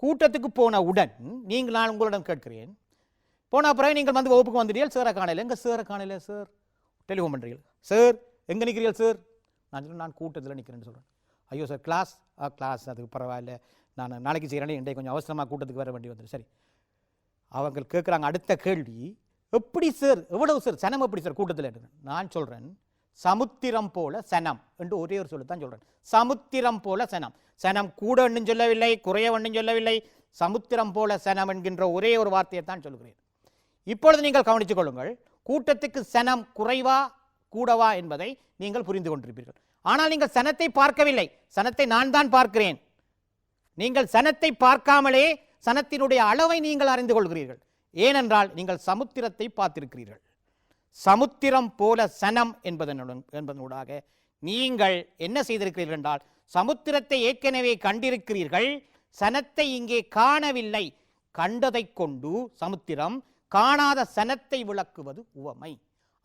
கூட்டத்துக்கு போனவுடன் நான் உங்களிடம் கேட்கிறேன், போன பிறகு நீங்கள் வந்து வகுப்புக்கு வந்துட்டீர்கள், சேர காணையில் எங்கே சேர காணையில் சார் டெலிஃபோன் பண்ணுறீர்கள், சார் எங்கே நிற்கிறீர்கள் சார், நான் கூட்டத்தில் நிற்கிறேன்னு சொல்கிறேன். ஐயோ சார் கிளாஸ் அதுக்கு பரவாயில்ல, நான் நாளைக்கு செய்கிறேன், இன்றைக்கு கொஞ்சம் அவசரமாக கூட்டத்துக்கு வர வேண்டி வந்துடும். சரி, அவங்க கேட்குறாங்க அடுத்த கேள்வி, எப்படி சார், எவ்வளவு சார் சனம், எப்படி சார் கூட்டத்தில்? நான் சொல்கிறேன் சமுத்திரம் போல சனம் என்று ஒரே ஒரு சொல்லுத்தான் சொல்கிறேன். சமுத்திரம் போல சனம், சனம் கூட ஒன்றும் சொல்லவில்லை, குறைய ஒன்றும் சொல்லவில்லை, சமுத்திரம் போல சனம் என்கின்ற ஒரே ஒரு வார்த்தையை தான் சொல்கிறேன். இப்பொழுது நீங்கள் கவனித்துக் கொள்ளுங்கள், கூட்டத்துக்கு சனம் குறைவா கூடவா என்பதை நீங்கள் புரிந்து கொண்டிருப்பீர்கள். ஆனால் நீங்கள் சனத்தை பார்க்கவில்லை, சனத்தை நான் தான் பார்க்கிறேன். நீங்கள் சனத்தை பார்க்காமலே சனத்தினுடைய அளவை நீங்கள் அறிந்து கொள்கிறீர்கள். ஏனென்றால் நீங்கள் சமுத்திரத்தை பார்த்திருக்கிறீர்கள். சமுத்திரம் போல சனம் என்பதனூடாக நீங்கள் என்ன செய்திருக்கிறீர்கள் என்றால் சமுத்திரத்தை ஏற்கனவே கண்டிருக்கிறீர்கள், சனத்தை இங்கே காணவில்லை. கண்டதை கொண்டு சமுத்திரம், காணாத சனத்தை விளக்குவது உவமை.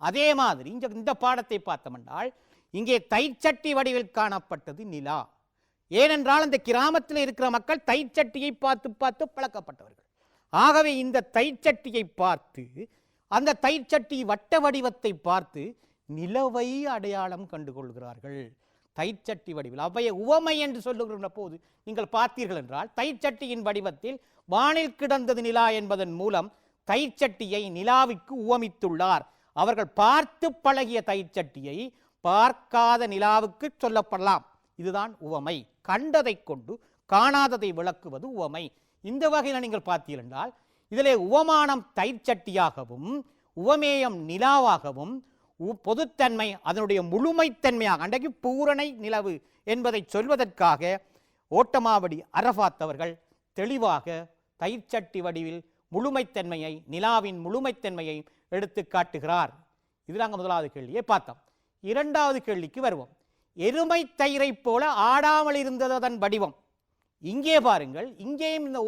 அதே மாதிரி இந்த பாடத்தை பார்த்தோம்னால் இங்கே தைச்சட்டி வடிவில் காணப்பட்டது நிலா. ஏனென்றால் அந்த கிராமத்தில் இருக்கிற மக்கள் தைச்சட்டியை பார்த்து பார்த்து பழக்கப்பட்டவர்கள். ஆகவே இந்த தைச்சட்டியை பார்த்து, அந்த தைச்சட்டி வட்ட வடிவத்தை பார்த்து நிலவை அடையாளம் கண்டுகொள்கிறார்கள். தைச்சட்டி வடிவில் அவைய உவமை என்று சொல்லுகிற போது நீங்கள் பார்த்தீர்கள் என்றால் தைச்சட்டியின் வடிவத்தில் வானில் கிடந்தது நிலா என்பதன் மூலம் தைச்சட்டியை நிலாவுக்கு உவமித்துள்ளார். அவர்கள் பார்த்து பழகிய தைச்சட்டியை பார்க்காத நிலாவுக்கு சொல்லப்படலாம். இதுதான் உவமை. கண்டதை கொண்டு காணாததை விளக்குவது உவமை. இந்த வகையில் நீங்கள் பார்த்தீர்கள் என்றால் இதிலே உவமானம் தைச்சட்டியாகவும் உவமேயம் நிலாவாகவும் பொதுத்தன்மை அதனுடைய முழுமைத்தன்மையாக அன்றைக்கு பூரணை நிலவு என்பதை சொல்வதற்காக ஓட்டமாவடி அரபாத் அவர்கள் தெளிவாக தைச்சட்டி வடிவில் முழுமைத்தன்மையை, நிலாவின் முழுமைத்தன்மையை எடுத்து காட்டுகிறார். இது நாங்கள் முதலாவது கேள்வியை பார்த்தோம். இரண்டாவது கேள்விக்கு வருவோம். எருமை தயிரை போல ஆடாமல் இருந்தது அதன் வடிவம். இங்கே பாருங்கள், இங்கேயும் இந்த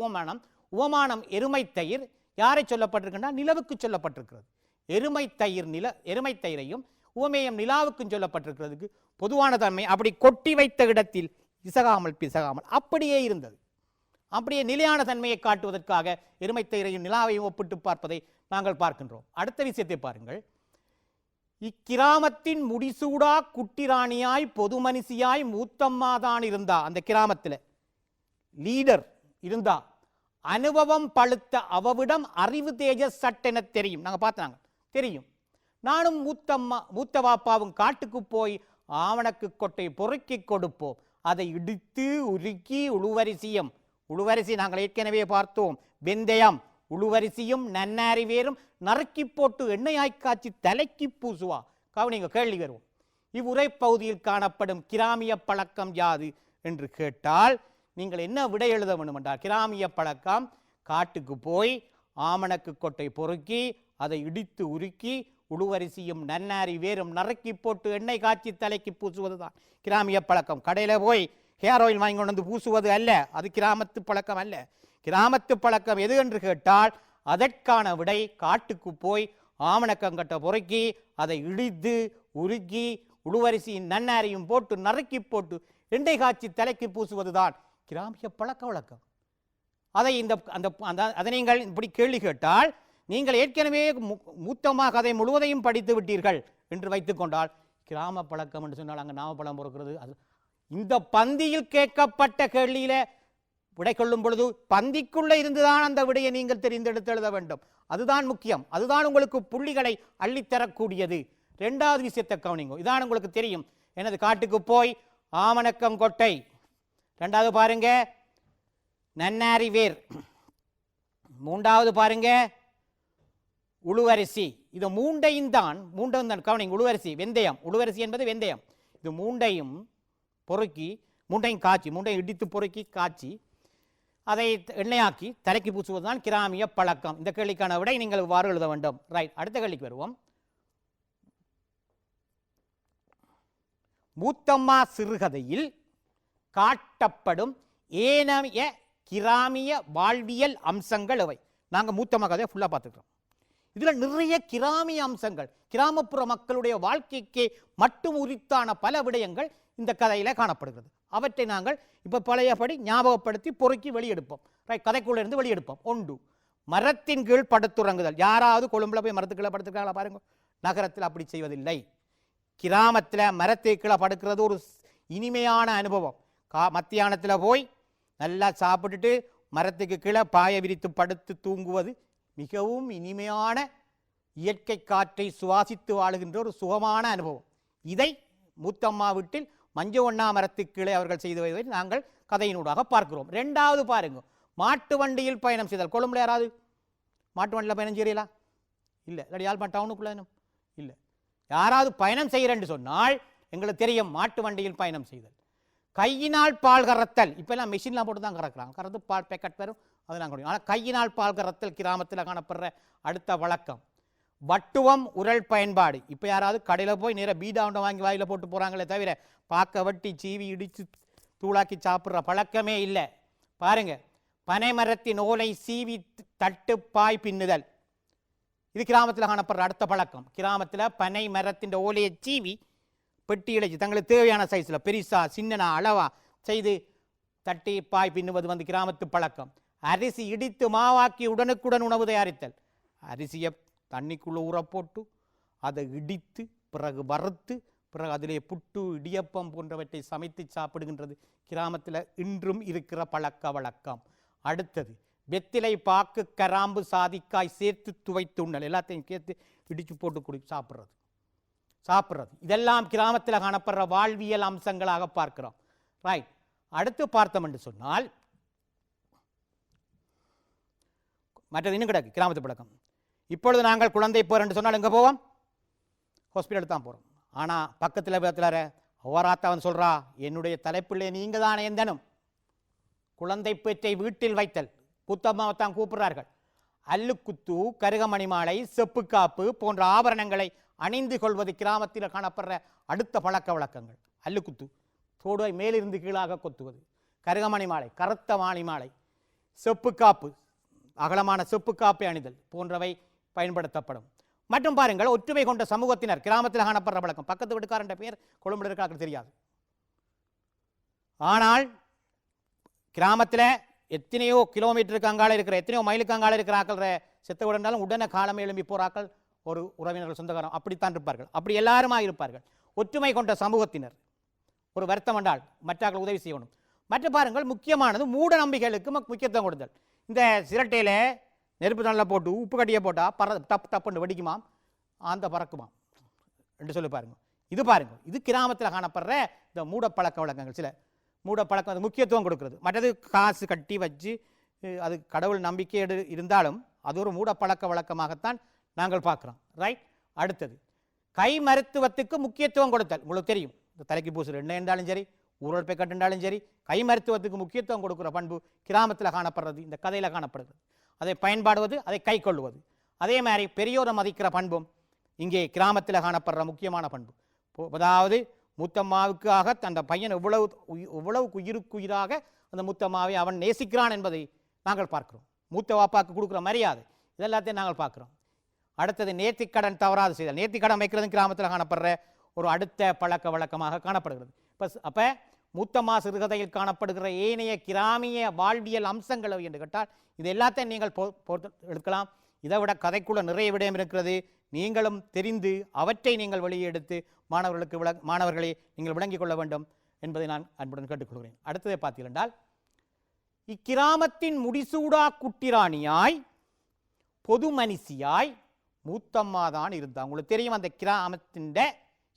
உவமானம் எருமை தயிர் யாரை சொல்லப்பட்டிருக்கின்றா? நிலவுக்கு சொல்லப்பட்டிருக்கிறது. எருமை தயிரையும் உவமேயம் நிலாவுக்கும் சொல்லப்பட்டிருக்கிறதுக்கு பொதுவான தன்மை. அப்படி கொட்டி வைத்த இடத்தில் இசகாமல் பிசகாமல் அப்படியே இருந்தது. அப்படியே நிலையான தன்மையை காட்டுவதற்காக எருமை தயிரையும் நிலாவையும் ஒப்பிட்டு பார்ப்பதை நாங்கள் பார்க்கின்றோம். அடுத்த விஷயத்தை பாருங்கள். இக்கிராமத்தின் முடிசூடா குட்டிராணியாய் பொது மனுஷியாய் மூத்தம்மாதான் இருந்தா. அந்த கிராமத்தில் லீடர் இருந்தா. அனுபவம் பழுத்த அவவிடம் அறிவு தேஜஸ் சட்டென தெரியும். நாங்கள் பார்த்தாங்க தெரியும். நானும் மூத்த வாப்பாவும் காட்டுக்கு போய் ஆவணக்கு கொட்டை பொறுக்கி கொடுப்போம். அதை இடித்து உருக்கி உழுவரிசி நாங்கள் ஏற்கனவே பார்த்தோம். வெந்தயம் உழுவரிசியும் நன்னாரி வேரும் நறுக்கி போட்டு எண்ணெயாய் காய்ச்சி தலைக்கு பூசுவா. கவனிங்க, கேள்வி வருவோம். இவ்வுரை பகுதியில் காணப்படும் கிராமிய பழக்கம் யாது என்று கேட்டால் நீங்கள் என்ன விடை எழுத வேண்டும் என்றால், கிராமிய பழக்கம் காட்டுக்கு போய் ஆமணக்கு கொட்டை பொறுக்கி அதை இடித்து உருக்கி உழுவரிசியும் நன்னாரி வேரும் நறுக்கி போட்டு எண்ணெய் காய்ச்சி தலைக்கு பூசுவது தான் கிராமிய பழக்கம். கடையில் போய் ஹேர் ஆயில் வாங்கி கொண்டு வந்து பூசுவது அல்ல, அது கிராமத்து பழக்கம் அல்ல. கிராமத்து பழக்கம் எது என்று கேட்டால் அதற்கான விடை காட்டுக்கு போய் ஆமணக்கங்கட்டை பொறுக்கி அதை இடித்து உருக்கி உளுவரிசியின் நன்னாரியும் போட்டு நறுக்கி போட்டு எண்ணெய் காய்ச்சி தலைக்கு பூசுவதுதான் கிராமிய பழக்க வழக்கம். அதை அதை நீங்கள் இப்படி கேள்வி கேட்டால், நீங்கள் ஏற்கனவே மூத்தமாக கதை முழுவதையும் படித்து விட்டீர்கள் என்று வைத்துக்கொண்டால், கிராம பழக்கம் என்று சொன்னால் அங்கே நாமப்பழம் பொறுக்கிறது. அது இந்த பந்தியில் கேட்கப்பட்ட கேள்வியில விடை கொள்ளும் பொழுது பந்திக்குள்ளே இருந்துதான் அந்த விடையை நீங்கள் தெரிந்தெடுத்து எழுத வேண்டும். அதுதான் முக்கியம். அதுதான் உங்களுக்கு புள்ளிகளை அள்ளித்தரக்கூடியது. ரெண்டாவது விஷயத்தை கவனிங்க. இதான் உங்களுக்கு தெரியும். எனது காட்டுக்கு போய் ஆமணக்கம் கொட்டை. ரெண்டாவது பாருங்க நன்னாரி வேர். மூன்றாவது பாருங்க உளுவரிசி. இது மூண்டையும் தான் கவனிங்க. உளுவரிசி, வெந்தயம். உளுவரிசி என்பது வெந்தயம். இது மூண்டையும் பொறுக்கி, மூண்டையும் காய்ச்சி, மூண்டையும் இடித்து பொறுக்கி காய்ச்சி அதை எண்ணெயாக்கி தலைக்கு பூசுவதுதான் கிராமிய பழக்கம். இந்த கேள்விக்கான விடை நீங்கள் இவ்வாறு எழுத வேண்டும். ரைட், அடுத்த கேள்விக்கு வருவோம். மூத்தம்மா சிறுகதையில் காட்டப்படும் ஏனைய கிராமிய வாழ்வியல் அம்சங்கள் எவை? நாங்கள் மூத்தம்மா கதையை ஃபுல்லாக பார்த்துக்கிறோம். இதில் நிறைய கிராமிய அம்சங்கள், கிராமப்புற மக்களுடைய வாழ்க்கைக்கு மட்டும் உரித்தான பல விடயங்கள் இந்த கதையில் காணப்படுகிறது. அவற்றை நாங்கள் இப்போ பழையபடி ஞாபகப்படுத்தி பொறுக்கி வெளியெடுப்போம். கதைக்குள்ள இருந்து வெளியெடுப்போம். ஒன்று, மரத்தின் கீழ் படுத்துறங்குதல். யாராவது கொழும்புல போய் மரத்துக்குள்ள படுத்துக்கிறாங்களா பாருங்க. நகரத்தில் அப்படி செய்வதில்லை. கிராமத்தில் மரத்துக்குள்ள படுக்கிறது ஒரு இனிமையான அனுபவம். மத்தியானத்தில் போய் நல்லா சாப்பிட்டுட்டு மரத்துக்கு கீழே பாய விரித்து படுத்து தூங்குவது மிகவும் இனிமையான இயற்கை காற்றை சுவாசித்து வாழுகின்ற ஒரு சுகமான அனுபவம். இதை மூத்தம்மா வீட்டில் மஞ்சவண்ணா மரத்துக்கு கீழே அவர்கள் செய்து வருவதை நாங்கள் கதையினூடாக பார்க்கிறோம். ரெண்டாவது பாருங்க, மாட்டு வண்டியில் பயணம் செய்தல். கொழும்புல யாராவது மாட்டு வண்டியில் பயணம் செய்யறீங்களா? இல்லை. இல்லாட்டி யாழ்ப்பாணம் டவுனுக்குள்ள இல்லை. யாராவது பயணம் செய்கிறேன்னு சொன்னால் எங்களுக்கு தெரியும் மாட்டு வண்டியில் பயணம் செய்தல். கையினால் பால் கறத்தல். இப்போ எல்லாம் மிஷின்லாம் போட்டு தான் கறக்குறாங்க. கறந்து பால் பேக்கெட் வரும், அது நாங்கள். ஆனால் கையினால் பால் கறத்தல் கிராமத்தில் காணப்படுற அடுத்த வழக்கம். வட்டுவம் உரல் பயன்பாடு. இப்போ யாராவது கடையில் போய் நேராக பீடாண்டை வாங்கி வாயில் போட்டு போகிறாங்களே தவிர பார்க்க வட்டி சீவி இடித்து தூளாக்கி சாப்பிட்ற பழக்கமே இல்லை. பாருங்க, பனை மரத்தின் ஓலை சீவி தட்டு பாய் பின்னுதல். இது கிராமத்தில் காணப்படுற அடுத்த பழக்கம். கிராமத்தில் பனை மரத்தின் ஓலையை சீவி பெட்டி இழைச்சி தங்களுக்கு தேவையான சைஸில் பெரிசா சின்னனா அளவா செய்து தட்டி பாய் பின்னுவது வந்து கிராமத்து பழக்கம். அரிசி இடித்து மாவாக்கி உடனுக்குடன் உணவு தயாரித்தல். அரிசியை தண்ணிக்குள்ளே ஊற போட்டு அதை இடித்து பிறகு வறுத்து பிறகு அதிலே புட்டு இடியப்பம் போன்றவற்றை சமைத்து சாப்பிடுகின்றது கிராமத்தில் இன்றும் இருக்கிற பழக்க வழக்கம். அடுத்தது வெத்திலை, பாக்கு, கராம்பு, சாதிக்காய் சேர்த்து துவைத்து உண்ணல். எல்லாத்தையும் சேர்த்து இடித்து போட்டு சாப்பிட்றது. இதெல்லாம் கிராமத்தில் காணப்படுற வாழ்வியல் அம்சங்களாக பார்க்கிறோம். ரைட், அடுத்து பார்த்தோம் என்று சொன்னால் மற்றது இன்னும் கிடக்கு கிராமத்து பழக்கம். இப்பொழுது நாங்கள் குழந்தை போர் என்று சொன்னால் எங்கே போவோம்? ஹாஸ்பிட்டலுக்கு தான் போகிறோம். ஆனால் பக்கத்தில் ஒவ்வொருத்தவன் சொல்கிறா, என்னுடைய தலைப்பிள்ளை நீங்கள் தான் ஏந்தனும். குழந்தை பேற்றை வீட்டில் வைத்தல். புத்தம்மாவை தான் கூப்பிடுறார்கள். அல்லுக்குத்து, கருகமணி மாலை, செப்பு காப்பு போன்ற ஆபரணங்களை அணிந்து கொள்வது கிராமத்தில் காணப்படுற அடுத்த பழக்க வழக்கங்கள். அல்லுக்குத்து, தோடுவை மேலிருந்து கீழாக கொத்துவது. கருகமணி மாலை, கருத்த மாணி மாலை. செப்பு காப்பு, அகலமான செப்பு காப்பை அணிதல் போன்றவை பயன்படுத்தப்படும். மற்றும் பாருங்கள், ஒற்றுமை கொண்ட சமூகத்தினர் கிராமத்தில் காணப்படுற பழக்கம். பக்கத்து வீட்டுக்காரன்ற பேர் கொழும்புல இருக்கார்கள் தெரியாது. ஆனால் கிராமத்தில் எத்தனையோ கிலோமீட்டருக்கு அங்கால இருக்கிற, எத்தனையோ மைலுக்கு அங்கால இருக்கிற ஆக்கள் செத்த விடனாலும் உடனே காலமே எழும்பி போறாக்கள் ஒரு உறவினர்கள், சொந்தக்காரம் அப்படித்தான் இருப்பார்கள். அப்படி எல்லாருமா இருப்பார்கள். ஒற்றுமை கொண்ட சமூகத்தினர். ஒரு வருத்தம் என்றால் மற்றாக்கள் உதவி செய்யணும். மற்ற பாருங்கள், முக்கியமானது மூட நம்பிக்கைகளுக்கு முக்கியத்துவம் கொடுத்தல். இந்த சிரட்டையில் நெருப்பு நல்லா போட்டு உப்பு கட்டியை போட்டால் தப்பு தப்புன்னு வெடிக்குமாம், ஆந்த பறக்குமாம் என்று சொல்லி பாருங்க. இது பாருங்க, இது கிராமத்தில் காணப்படுற இந்த மூட பழக்க வழக்கங்கள். சில மூட பழக்கம் அது முக்கியத்துவம் கொடுக்கிறது. மற்றது காசு கட்டி வச்சு அது கடவுள் நம்பிக்கை இருந்தாலும் அது ஒரு மூட பழக்க வழக்கமாகத்தான் நாங்கள் பார்க்குறோம். ரைட், அடுத்தது கை மருத்துவத்துக்கு முக்கியத்துவம் கொடுத்தல். உங்களுக்கு தெரியும், இந்த தலைக்கு பூசுகிற எண்ணெய் என்றாலும் சரி, ஊரல் பேக்கெட் என்றாலும் சரி, கை மருத்துவத்துக்கு முக்கியத்துவம் கொடுக்குற பண்பு கிராமத்தில் காணப்படுறது, இந்த கதையில் காணப்படுகிறது. அதை பயன்பாடுவது, அதை கை கொள்வது. அதே மாதிரி பெரியோரை மதிக்கிற பண்பும் இங்கே கிராமத்தில் காணப்படுற முக்கியமான பண்பு. அதாவது மூத்தம்மாவுக்காக அந்த பையன் எவ்வளவு உயிருக்குயிராக அந்த மூத்தம்மாவை அவன் நேசிக்கிறான் என்பதை நாங்கள் பார்க்கிறோம். மூத்த வாப்பாக்கு கொடுக்குற மரியாதை இதெல்லாத்தையும் நாங்கள் பார்க்குறோம். அடுத்தது நேர்த்திக்கடன் தவறாது செய்தல். நேர்த்திக்கடன் வைக்கிறது கிராமத்தில் காணப்படுற ஒரு அடுத்த பழக்க வழக்கமாக காணப்படுகிறது. அப்போ மூத்தம்மா சிறுகதையில் காணப்படுகிற ஏனைய கிராமிய வாழ்வியல் அம்சங்கள் என்று கேட்டால் இது எல்லாத்தையும் நீங்கள் எடுக்கலாம். இதை விட கதைக்குள்ள நிறைய விடயம் இருக்கிறது. நீங்களும் தெரிந்து அவற்றை நீங்கள் வெளியே எடுத்து மாணவர்களை நீங்கள் விளங்கிக் கொள்ள வேண்டும் என்பதை நான் அன்புடன் கேட்டுக்கொள்கிறேன். அடுத்ததை பார்த்தீர்கள், இக்கிராமத்தின் முடிசூடா குட்டிராணியாய் பொது மனுஷியாய் மூத்தம்மா தான் இருந்தா. உங்களுக்கு தெரியும், அந்த கிராமத்தின்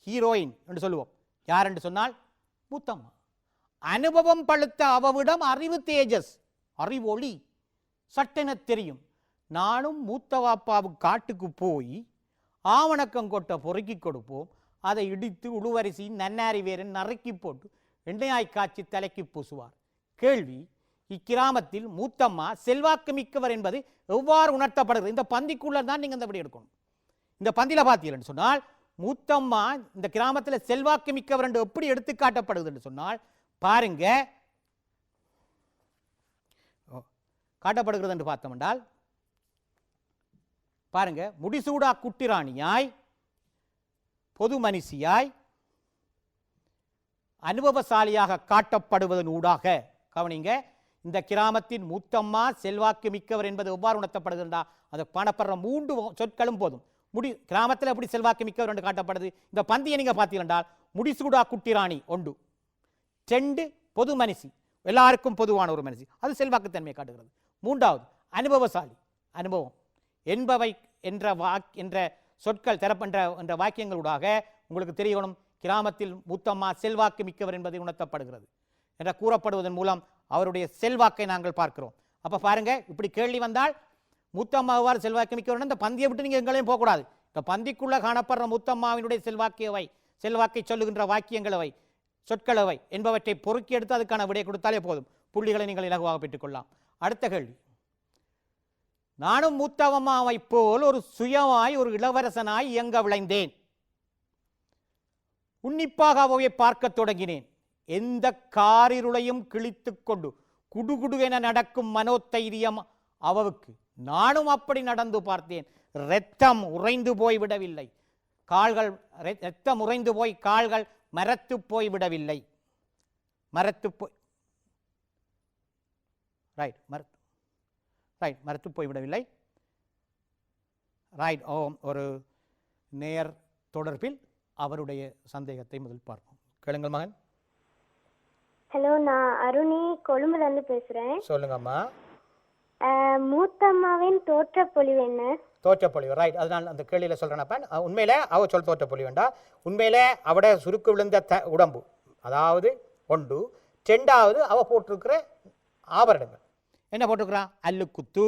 ஹீரோயின் என்று சொல்லுவோம். யார் என்று சொன்னால் மூத்தம்மா. அனுபவம் பழுத்த அவவிடம் அறிவு தேஜஸ், அறிவொளி சட்டென தெரியும். நானும் மூத்தவாப்பாவுக்கு காட்டுக்கு போய் ஆவணக்கம் கொட்ட பொறுக்கி கொடுப்போம். அதை இடித்து உழுவரிசி நன்னாரி வேறு நறுக்கி போட்டு எண்ணெயாய் காய்ச்சி தலைக்கு பூசுவார். கேள்வி, இக்கிராமத்தில் மூத்தம்மா செல்வாக்கு மிக்கவர் என்பது எவ்வாறு உணர்த்தப்படுகிறது? இந்த பந்திக்குள்ள தான் நீங்கள் இந்த படி எடுக்கணும். இந்த பந்தியில் பார்த்தீங்கன்னு சொன்னால் மூத்தம்மா இந்த கிராமத்தில் செல்வாக்கு மிக்கவர் என்று எப்படி எடுத்து காட்டப்படுகிறது என்று சொன்னால் பாருங்க, காட்டப்படுகிறது என்று பார்த்தோம் என்றால் பாருங்க, முடிசூடா குட்டிராணியாய் பொது மனுஷியாய் அனுபவசாலியாக காட்டப்படுவதன் ஊடாக கவனிங்க, இந்த கிராமத்தின் மூத்தம்மா செல்வாக்கு மிக்கவர் என்பது எவ்வாறு உணர்த்தப்படுகிறதா? அதை காணப்படுற 3 சொற்களும் போதும். கிராமத்தில் எப்படி செல்வாக்கு மிக்கவர் என்று காட்டப்படுது? இந்த பந்தியை நீங்க பார்த்தீர்கள், முடிசூடா குட்டிராணி ஒன்று, 2 பொது மனுஷி, எல்லாருக்கும் பொதுவான ஒரு மனுஷி, அது செல்வாக்குத்தன்மையை காட்டுகிறது. 3வது அனுபவசாலி, அனுபவம் என்பவை என்ற சொற்கள் என்ற வாக்கியங்களூடாக உங்களுக்கு தெரியணும் கிராமத்தில் மூத்தம்மா செல்வாக்கு மிக்கவர் என்பதை உணர்த்தப்படுகிறது என்ற கூறப்படுவதன் மூலம் அவருடைய செல்வாக்கை நாங்கள் பார்க்கிறோம். அப்ப பாருங்க, இப்படி கேள்வி வந்தால் மூத்தம்மா எவ்வாறு செல்வாக்கு மிக்கவர், இந்த பந்தியை விட்டு நீங்க எங்களையும் போகக்கூடாது. இந்த பந்திக்குள்ள காணப்படுற மூத்தம்மாவினுடைய செல்வாக்கை சொல்லுகின்ற வாக்கியங்களவை சொற்களவை என்பவற்றை பொறுக்கி எடுத்து அதுக்கான விடை கொடுத்தாலே போதும். புள்ளிகளை நீங்கள் இலகுவாக பெற்றுக்கொள்ளலாம். அடுத்த கேள்வி, நானும் மூத்தவம்மாவை போல் ஒரு சுயமாய் ஒரு இளவரசனாய் இயங்க விளைந்தேன். உன்னிப்பாக அவையை பார்க்க தொடங்கினேன். எந்த காரிருளையும் கிழித்து கொண்டு குடுகுடு என நடக்கும் மனோதைரியம் அவவுக்கு. நானும் அப்படி நடந்து பார்த்தேன். இரத்தம் உறைந்து போய் விடவில்லை, இரத்தம் உறைந்து போய் கால்கள் மரத்து போய் விடவில்லை. மரத்து போய்விடவில்லை. ஒரு நேர் தொடர்பில் அவருடைய சந்தேகத்தை முதல் பார்ப்போம். கேளுங்கள் மகன். ஹலோ, நான் அருணி கொழும்புல இருந்து பேசுறேன். சொல்லுங்கம்மா. மூத்தம்மாவின் தோற்றப்பொழிவு என்ன? தோற்றப்பொழிவு, ரைட். அதனால் அந்த கேள்வியில சொல்றேனப்ப, உண்மையில அவ சொல் தோற்றப்பொழிவு வேண்டா. உண்மையில அவட சுருக்கு விழுந்த உடம்பு, அதாவது 1. 2வது அவ போட்டிருக்கிற ஆபரணங்கள் என்ன போட்டிருக்கிறா? அல்லுக்குத்து,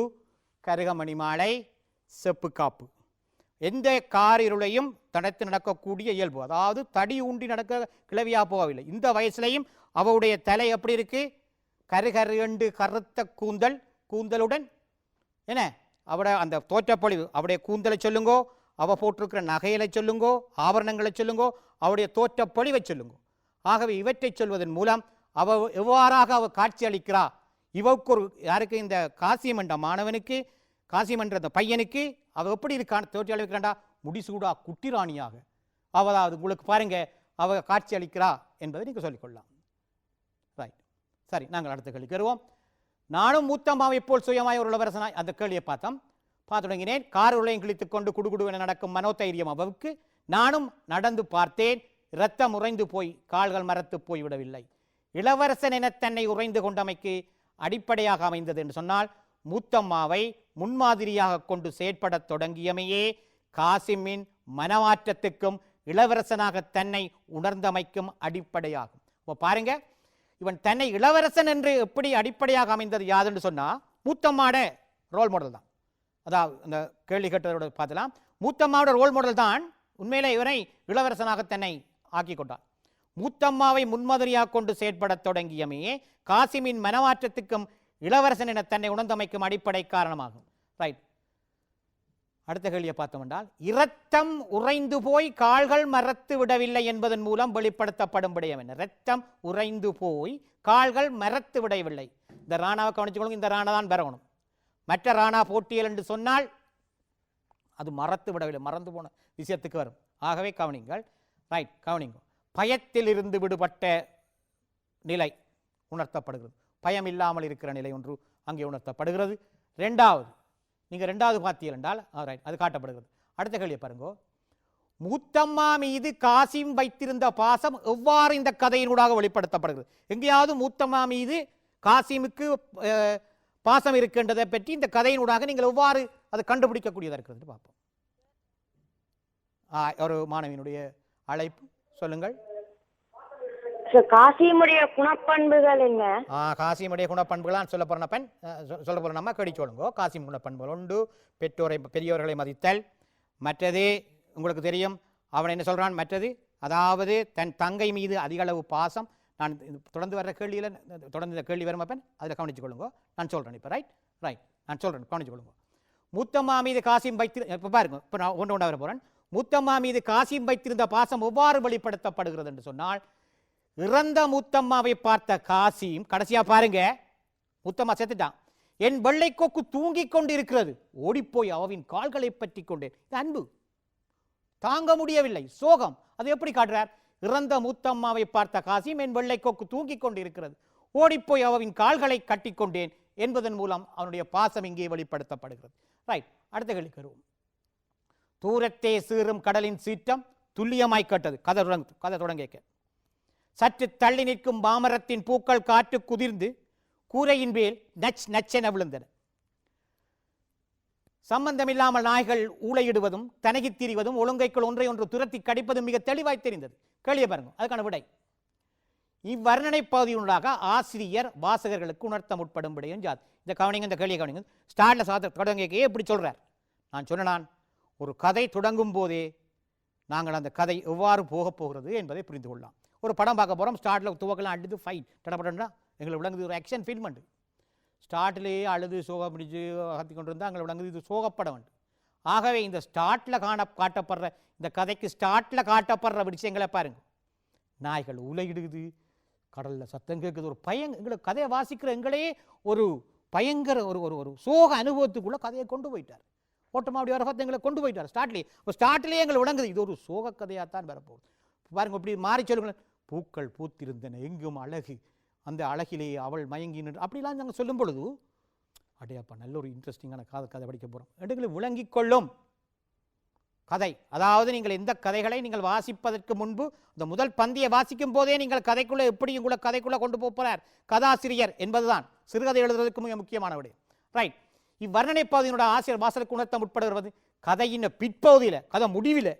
கருகமணி மாலை, செப்பு காப்பு. எந்த காரிருளையும் தடுத்து நடக்கக்கூடிய இயல்பு, அதாவது தடி ஊண்டி நடக்க கிளவியா போகவில்லை. இந்த வயசுலையும் அவளுடைய தலை எப்படி இருக்கு? கருகரு கருத்த கூந்தலுடன் என்ன அவட அந்த தோற்றப்பொழிவு. அவருடைய கூந்தலை சொல்லுங்கோ, அவ போட்டிருக்கிற நகைகளை சொல்லுங்கோ, ஆபரணங்களை சொல்லுங்கோ, அவருடைய தோற்றப்பொழிவை சொல்லுங்கோ. ஆகவே இவற்றை சொல்வதன் மூலம் அவ எவ்வாறாக அவ காட்சி அளிக்கிறா, இவருக்கு ஒரு யாருக்கு இந்த காசியம் என்ற மாணவனுக்கு, காசியம் என்ற அந்த பையனுக்கு அவ எப்படி தோற்றி அளிக்கிறாண்டா? முடிசூடா குட்டிராணியாக. அதாவது உங்களுக்கு பாருங்க, அவ காட்சி அளிக்கிறா என்பதை நீங்க சொல்லிக்கொள்ளலாம். ரைட், சரி, நாங்கள் அடுத்த கேள்விக்கு வருவோம். நானும் மூத்தம்மாவை போல் சுயமாய் ஒரு இளவரசனாய், அந்த கேள்வியை பார்த்து தொடங்கினேன். கார் உலையும் கிழித்துக் கொண்டு குடுகுடு என நடக்கும் மனோதைரியம் அவவுக்கு. நானும் நடந்து பார்த்தேன். இரத்தம் உறைந்து போய் கால்கள் மரத்து போய்விடவில்லை. இளவரசன் என தன்னை உறைந்து கொண்டமைக்கு அடிப்படையாக அமைந்தது என்று சொன்னால் மூத்தம்மாவை முன்மாதிரியாக கொண்டு செயற்பட தொடங்கியமையே காசிமின் மனமாற்றத்துக்கும் இளவரசனாக தன்னை உணர்ந்தமைக்கும் அடிப்படையாகும். இப்போ பாருங்க, இவன் தன்னை இளவரசன் என்று எப்படி அடிப்படையாக அமைந்தது யாதுன்னு சொன்னா மூத்தம்மாவோட ரோல் மாடல் தான். அதாவது அந்த கேள்வி கேட்டதோட பார்த்தலாம், மூத்தம்மாவோட ரோல் மாடல் தான் உண்மையிலே இவனை இளவரசனாக தன்னை ஆக்கி கொண்டான். மூத்தம்மாவை முன்மாதிரியாக கொண்டு செயற்பட தொடங்கியமையே காசிமின் மனமாற்றத்துக்கும் இளவரசன் என தன்னை உணர்ந்தமைக்கும் அடிப்படை காரணமாகும். ரைட், அடுத்த கேள்வியை பார்த்தோம் என்றால், இரத்தம் உறைந்து போய் கால்கள் மரத்து விடவில்லை என்பதன் மூலம் வெளிப்படுத்தப்படும் விடயம் என்ன? இரத்தம் உறைந்து போய் கால்கள் மரத்து விடவில்லை. இந்த ராணாவை கவனிச்சுக்கொள்ளுங்க, இந்த ராணா தான் பெறணும். மற்ற ராணா போட்டியல் என்று சொன்னால் அது மறத்து விடவில்லை, மறந்து போன விஷயத்துக்கு வரும். ஆகவே கவனிங்கள். ரைட், கவனிங்க. பயத்திலிருந்து விடுபட்ட நிலை உணர்த்தப்படுகிறது. பயம் இல்லாமல் இருக்கிற நிலை ஒன்று அங்கே உணர்த்தப்படுகிறது. ரெண்டாவது, நீங்கள் ரெண்டாவது பார்த்தீர்கள் என்றால் ரைட், அது காட்டப்படுகிறது. அடுத்த கேள்வியை பாருங்க. மூத்தம்மா மீது காசிம் வைத்திருந்த பாசம் எவ்வாறு இந்த கதையினூடாக வெளிப்படுத்தப்படுகிறது? எங்கேயாவது மூத்தம்மா மீது காசிமுக்கு பாசம் இருக்கின்றதை பற்றி இந்த கதையினூடாக நீங்கள் எவ்வாறு அதை கண்டுபிடிக்கக்கூடியதாக இருக்கிறது பார்ப்போம். ஒரு மாணவியினுடைய அழைப்பு, சொல்லுங்கள். காசிமுடைய குணப்பண்புகள் என்ன? காசிமுடைய குணப்பண்புகள் சொல்ல போறேன் சொல்ல போறோம். நம்ம கடி சொல்லுங்க. காசிம் குணப்பண்புகள் ஒன்று, பெரியோர்களை மதித்தல். மற்றது உங்களுக்கு தெரியும், அவன் என்ன சொல்றான்? மற்றது, அதாவது தன் தங்கை மீது அதிக அளவு பாசம். நான் தொடர்ந்து வர்ற கேள்வியில் தொடர்ந்து இந்த கேள்வி வரும் அப்பன், அதில் கவனிச்சு கொள்ளுங்க. நான் சொல்றேன் இப்போ. ரைட், நான் சொல்றேன், கவனிச்சு கொள்ளுங்க. மூத்தம்மா மீது காசிம் வைத்து, இப்போ பாருங்க, இப்போ நான் ஒன்று வர போறேன். மூத்தம்மா மீது காசிம் வைத்திருந்த பாசம் எவ்வாறு வெளிப்படுத்தப்படுகிறது என்று சொன்னால், இறந்த மூத்தம்மாவை பார்த்த காசிம் கடைசியா பாருங்க, மூத்தம்மா செத்துட்டான், என் வெள்ளை கொக்கு தூங்கிக் கொண்டு இருக்கிறது, ஓடிப்போய் அவவின் கால்களை பற்றி கொண்டேன். அன்பு தாங்க முடியவில்லை, சோகம். அது எப்படி காட்டுறார்? இறந்த மூத்தம்மாவை பார்த்த காசிம் என் வெள்ளை கொக்கு தூங்கிக் கொண்டு இருக்கிறது, ஓடிப்போய் அவவின் கால்களை கட்டிக்கொண்டேன் என்பதன் மூலம் அவனுடைய பாசம் இங்கே வெளிப்படுத்தப்படுகிறது. ரைட், அடுத்த கேள்வி வருவோம். தூரத்தே சீறும் கடலின் சீற்றம் துல்லியமாய் கேட்டது. கதை தொடங்க. சற்று தள்ளி நிற்கும் மாமரத்தின் பூக்கள் காற்று குதிர்ந்து கூரையின் மேல் நச் நச்சென விழுந்தன. சம்பந்தமில்லாமல் நாய்கள் ஊளையிடுவதும் தனகித் திரிவதும் ஒழுங்கைக்குள் ஒன்றை ஒன்று துரத்தி கடிப்பதும் மிக தெளிவாய் தெரிந்தது. கேள்வியை பாருங்க, அதுக்கான விடை. இவ்வர்ணனை பகுதியுள்ளாக ஆசிரியர் வாசகர்களுக்கு உணர்த்த முற்படும் விடையும் ஜாத். இந்த கவனிங்க, இந்த கேள்வியை கவனிங்க. ஸ்டார்ட்ல தொடங்கியே எப்படி சொல்றார்? நான் சொன்னான், ஒரு கதை தொடங்கும் போதே நாங்கள் அந்த கதை எவ்வாறு போகப் போகிறது என்பதை புரிந்து கொள்ளலாம். ஒரு படம் பார்க்க போகிறோம், ஸ்டார்ட்டில் துவக்கலாம் அழுது ஃபைட் டடப்படா எங்களை விளங்குது ஒரு ஆக்ஷன் ஃபில்ம் உண்டு. ஸ்டார்ட்லேயே அழுது சோகம் பிடிச்சு கத்தி கொண்டு இருந்தால் எங்களை விளங்குது இது சோகப்படம் உண்டு. ஆகவே இந்த ஸ்டார்ட்டில் காட்டப்படுற இந்த கதைக்கு ஸ்டார்ட்டில் காட்டப்படுற விஷயங்களை பாருங்க. நாய்கள் உலையிடுது, கடலில் சத்தம் கேட்குது, ஒரு எங்களை கதையை வாசிக்கிற எங்களே ஒரு பயங்கர ஒரு ஒரு ஒரு சோக அனுபவத்துக்குள்ளே கதையை கொண்டு போயிட்டார். ஓட்டமா அப்படி வர பார்த்து எங்களை கொண்டு போயிட்டார். ஸ்டார்ட்லேயே எங்களை விளங்குது இது ஒரு சோக கதையாகத்தான் வரப்போகுது. பாருங்க, இப்படி மாறி சொல்லுங்களேன். பூக்கள் பூத்திருந்தன எங்கும் அழகு, அந்த அழகிலேயே அவள் மயங்கி நின்று, அப்படிலாம் நாங்கள் சொல்லும் பொழுது அடையாப்பா நல்ல ஒரு இன்ட்ரெஸ்டிங்கான கதை படிக்க போகிறோம். எங்களை விளங்கிக் கொள்ளும் கதை. அதாவது நீங்கள் எந்த கதைகளை நீங்கள் வாசிப்பதற்கு முன்பு இந்த முதல் பந்தியை வாசிக்கும் போதே நீங்கள் கதைக்குள்ளே எப்படி உங்களை கதைக்குள்ளே கொண்டு போகிறார் கதாசிரியர் என்பதுதான் சிறுகதை எழுதுறதுக்கு மிக முக்கியமான விடயம். ரைட், இவ்வர்ணனை பகுதியினோட ஆசிரியர் வாசலுக்கு உணர்த்த முற்படுகிறது. கதையின் பிற்பகுதியில், கதை முடிவில்